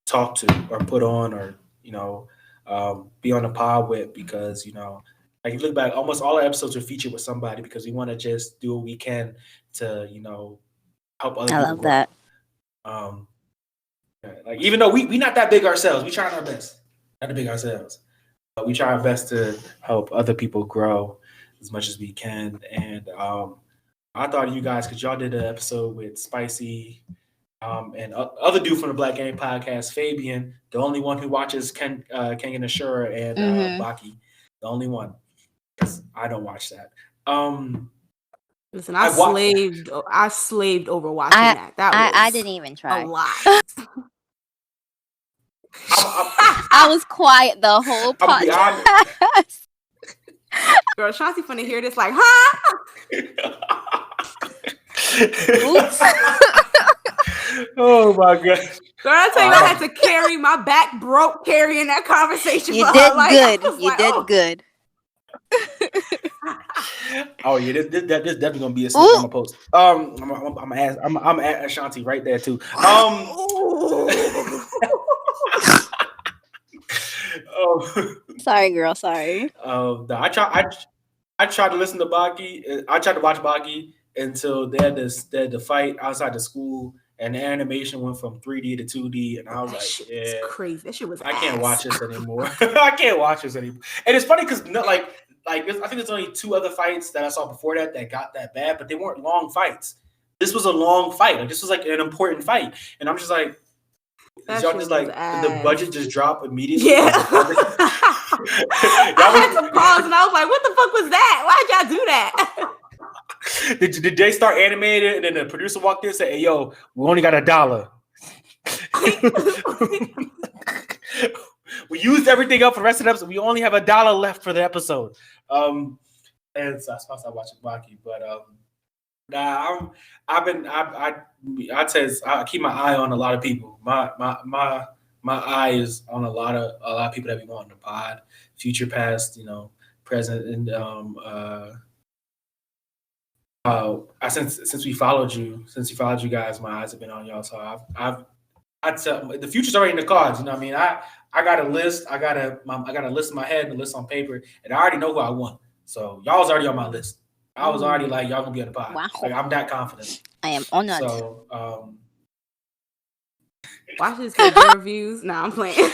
talk to or put on or be on the pod with, because like you look back, almost all our episodes are featured with somebody because we want to just do what we can to help other people. I love that. Like even though we not that big ourselves, we trying our best. Not to big ourselves. We try our best to help other people grow as much as we can. And I thought of you guys because y'all did an episode with Spicy and other dude from the Black Game Podcast, Fabian, the only one who watches Ken and Ashura and Baki, the only one, because I don't watch that. Listen, I slaved over watching that. I didn't even try. A lot. I was quiet the whole podcast. Girl, Shanti finna hear this like, huh? Oops. Oh my god. Girl, I tell you, I had to carry my back broke carrying that conversation. You for did her. Like, good. You like, did good. Oh yeah, this definitely gonna be a snip on my post. I'm gonna add Ashanti right there too. Sorry, girl. Sorry. I tried to listen to Baki. I tried to watch Baki until they had the fight outside the school, and the animation went from 3D to 2D, and I was like, "Yeah, crazy. That shit was. I can't watch this anymore. I can't watch this anymore." And it's funny because I think there's only 2 other fights that I saw before that got that bad, but they weren't long fights. This was a long fight. Like, this was like an important fight, and I'm just like, y'all just like the budget just dropped immediately. Yeah. I had to pause and I was like, "What the fuck was that? Why'd y'all do that?" Did they start animating and then the producer walked in and said, "Hey, yo, we only got $1." We used everything up for the rest of the episode. We only have $1 left for the episode. And so I started watching Baki, but I keep my eye on a lot of people. My eye is on a lot of people that we want in the pod, future, past, present, and since we followed you guys, my eyes have been on y'all. So I'd tell the future's already in the cards. You know what I mean? I got a list. I got a list in my head and a list on paper, and I already know who I want. So y'all was already on my list. I was already like, y'all gonna be on the pod. Wow. Like, I'm that confident. I am honored. So watch this for your reviews. Nah, I'm playing. Imagine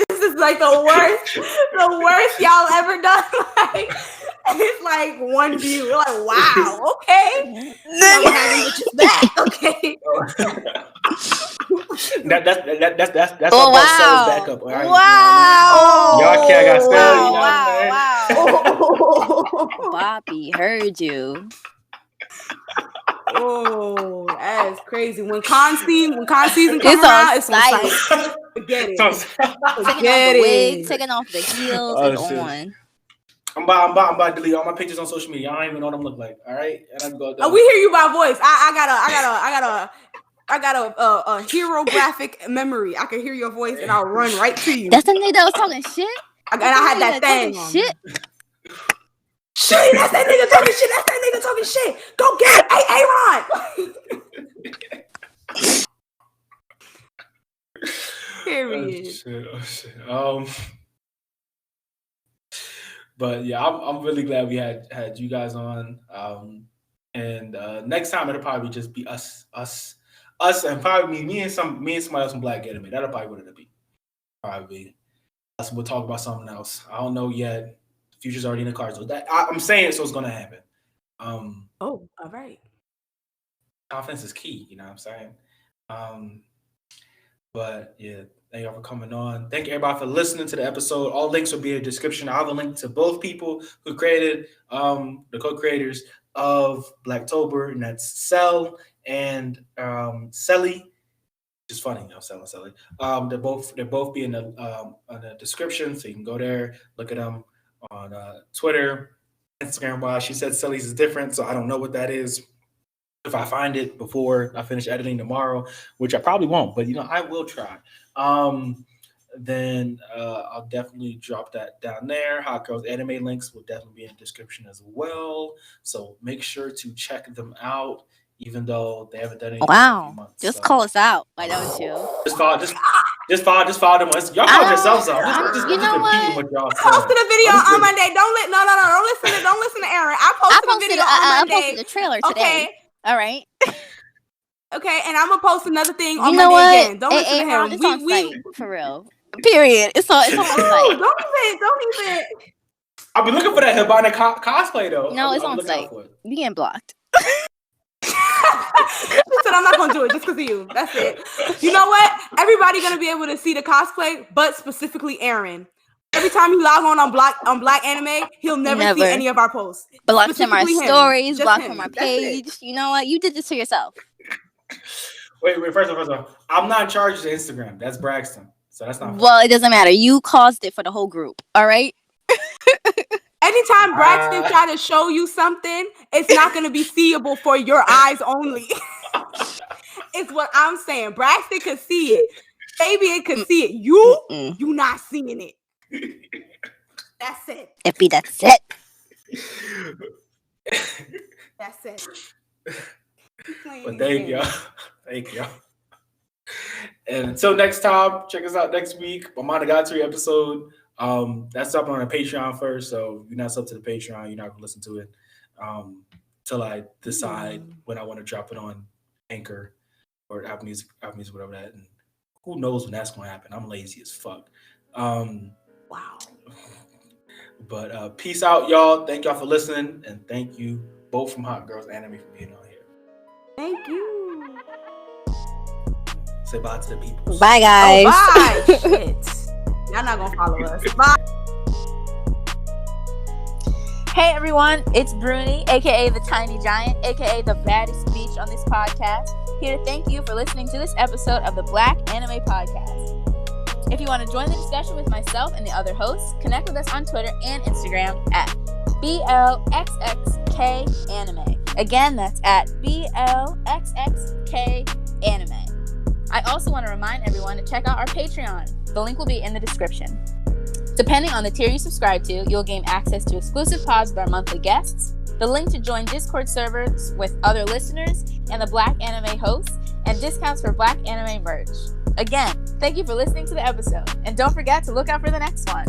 this is like the worst y'all ever done. Like, it's like 1 view. You're like, wow, okay. Okay. That's oh, all wow. Cel's backup. Right? Wow. Y'all can't got Cel. Wow. Bobby heard you. Oh, that's crazy. When con season comes around, it's like, forget it. Taking off the wig, taking off the heels, it's on. I'm about to delete all my pictures on social media. I don't even know what I'm look like. All right, and I'm going. We hear you by voice. I got a hero graphic memory. I can hear your voice and I'll run right to you. That's the nigga that was talking shit. I had that thing. Shit. Shit, that's that nigga talking shit. That's that nigga talking shit. Go get it. Hey, Aaron. Period. Oh shit. But yeah, I'm really glad we had you guys on. And next time it'll probably just be us, and probably me and somebody else from Black Anime. That'll probably what it'll be. Probably us. We'll talk about something else. I don't know yet. The future's already in the cards. So I'm saying it, so it's gonna happen. All right. Confidence is key. You know what I'm saying? But yeah, thank y'all for coming on. Thank you everybody for listening to the episode. All links will be in the description. I'll have a link to both people who created the co-creators of Blacktober, and that's Cel and Selly. Which is funny, Cel and Selly. They're both be in the description, so you can go there, look at them on Twitter, Instagram. Wise, she said Selly's is different, so I don't know what that is. If I find it before I finish editing tomorrow, which I probably won't, but I will try. Then I'll definitely drop that down there. Hot Girls anime links will definitely be in the description as well. So make sure to check them out, even though they haven't done anything in a few months. Just call us out, why don't you? Just follow them. Y'all call yourselves out. Just you know what? y'all Posted a video on Monday. Don't listen to Aaron. I posted a video on Monday. I posted a trailer today. Okay. All right. Okay, and I'm gonna post another thing on you know Monday what? again. Don't listen to him. On site, for real. Period. It's on my No, site. don't even. I'll be looking for that Hibana cosplay though. No, it's on site. You getting blocked. Listen, I'm not gonna do it just because of you. That's it. You know what? Everybody gonna be able to see the cosplay, but specifically Aaron. Every time you log on Black Anime, he'll never see any of our posts. Blocked him our stories, blocked him. from our page. You know what? You did this to yourself. Wait. First of all, I'm not in charge of Instagram. That's Braxton. So that's not. Well, it doesn't matter. You caused it for the whole group. All right. Anytime Braxton try to show you something, it's not going to be seeable for your eyes only. It's what I'm saying. Braxton could see it. Fabian could see it. You not seeing it. That's it. That's it. That's it. But thank y'all. Thank y'all. And until next time, check us out next week. Monogatari episode. That's up on the Patreon first. So if you're not sub to the Patreon, you're not gonna listen to it till I decide when I want to drop it on Anchor or Apple Music, whatever that. And who knows when that's gonna happen? I'm lazy as fuck. Wow. But peace out, y'all. Thank y'all for listening, and thank you both from Hot Girls Anime for being on here. Thank you. Say bye to the people. Bye, guys. Oh, bye. Shit. Y'all not gonna follow us. Bye. Hey everyone, it's Bruni, aka the Tiny Giant, aka the baddest bitch on this podcast, here to thank you for listening to this episode of the Black Anime Podcast. If you want to join the discussion with myself and the other hosts, connect with us on Twitter and Instagram at BLXXK Anime. Again, that's at BLXXK Anime. I also want to remind everyone to check out our Patreon. The link will be in the description. Depending on the tier you subscribe to, you'll gain access to exclusive pods with our monthly guests, the link to join Discord servers with other listeners and the Black Anime hosts, and discounts for Black Anime merch. Again, thank you for listening to the episode, and don't forget to look out for the next one.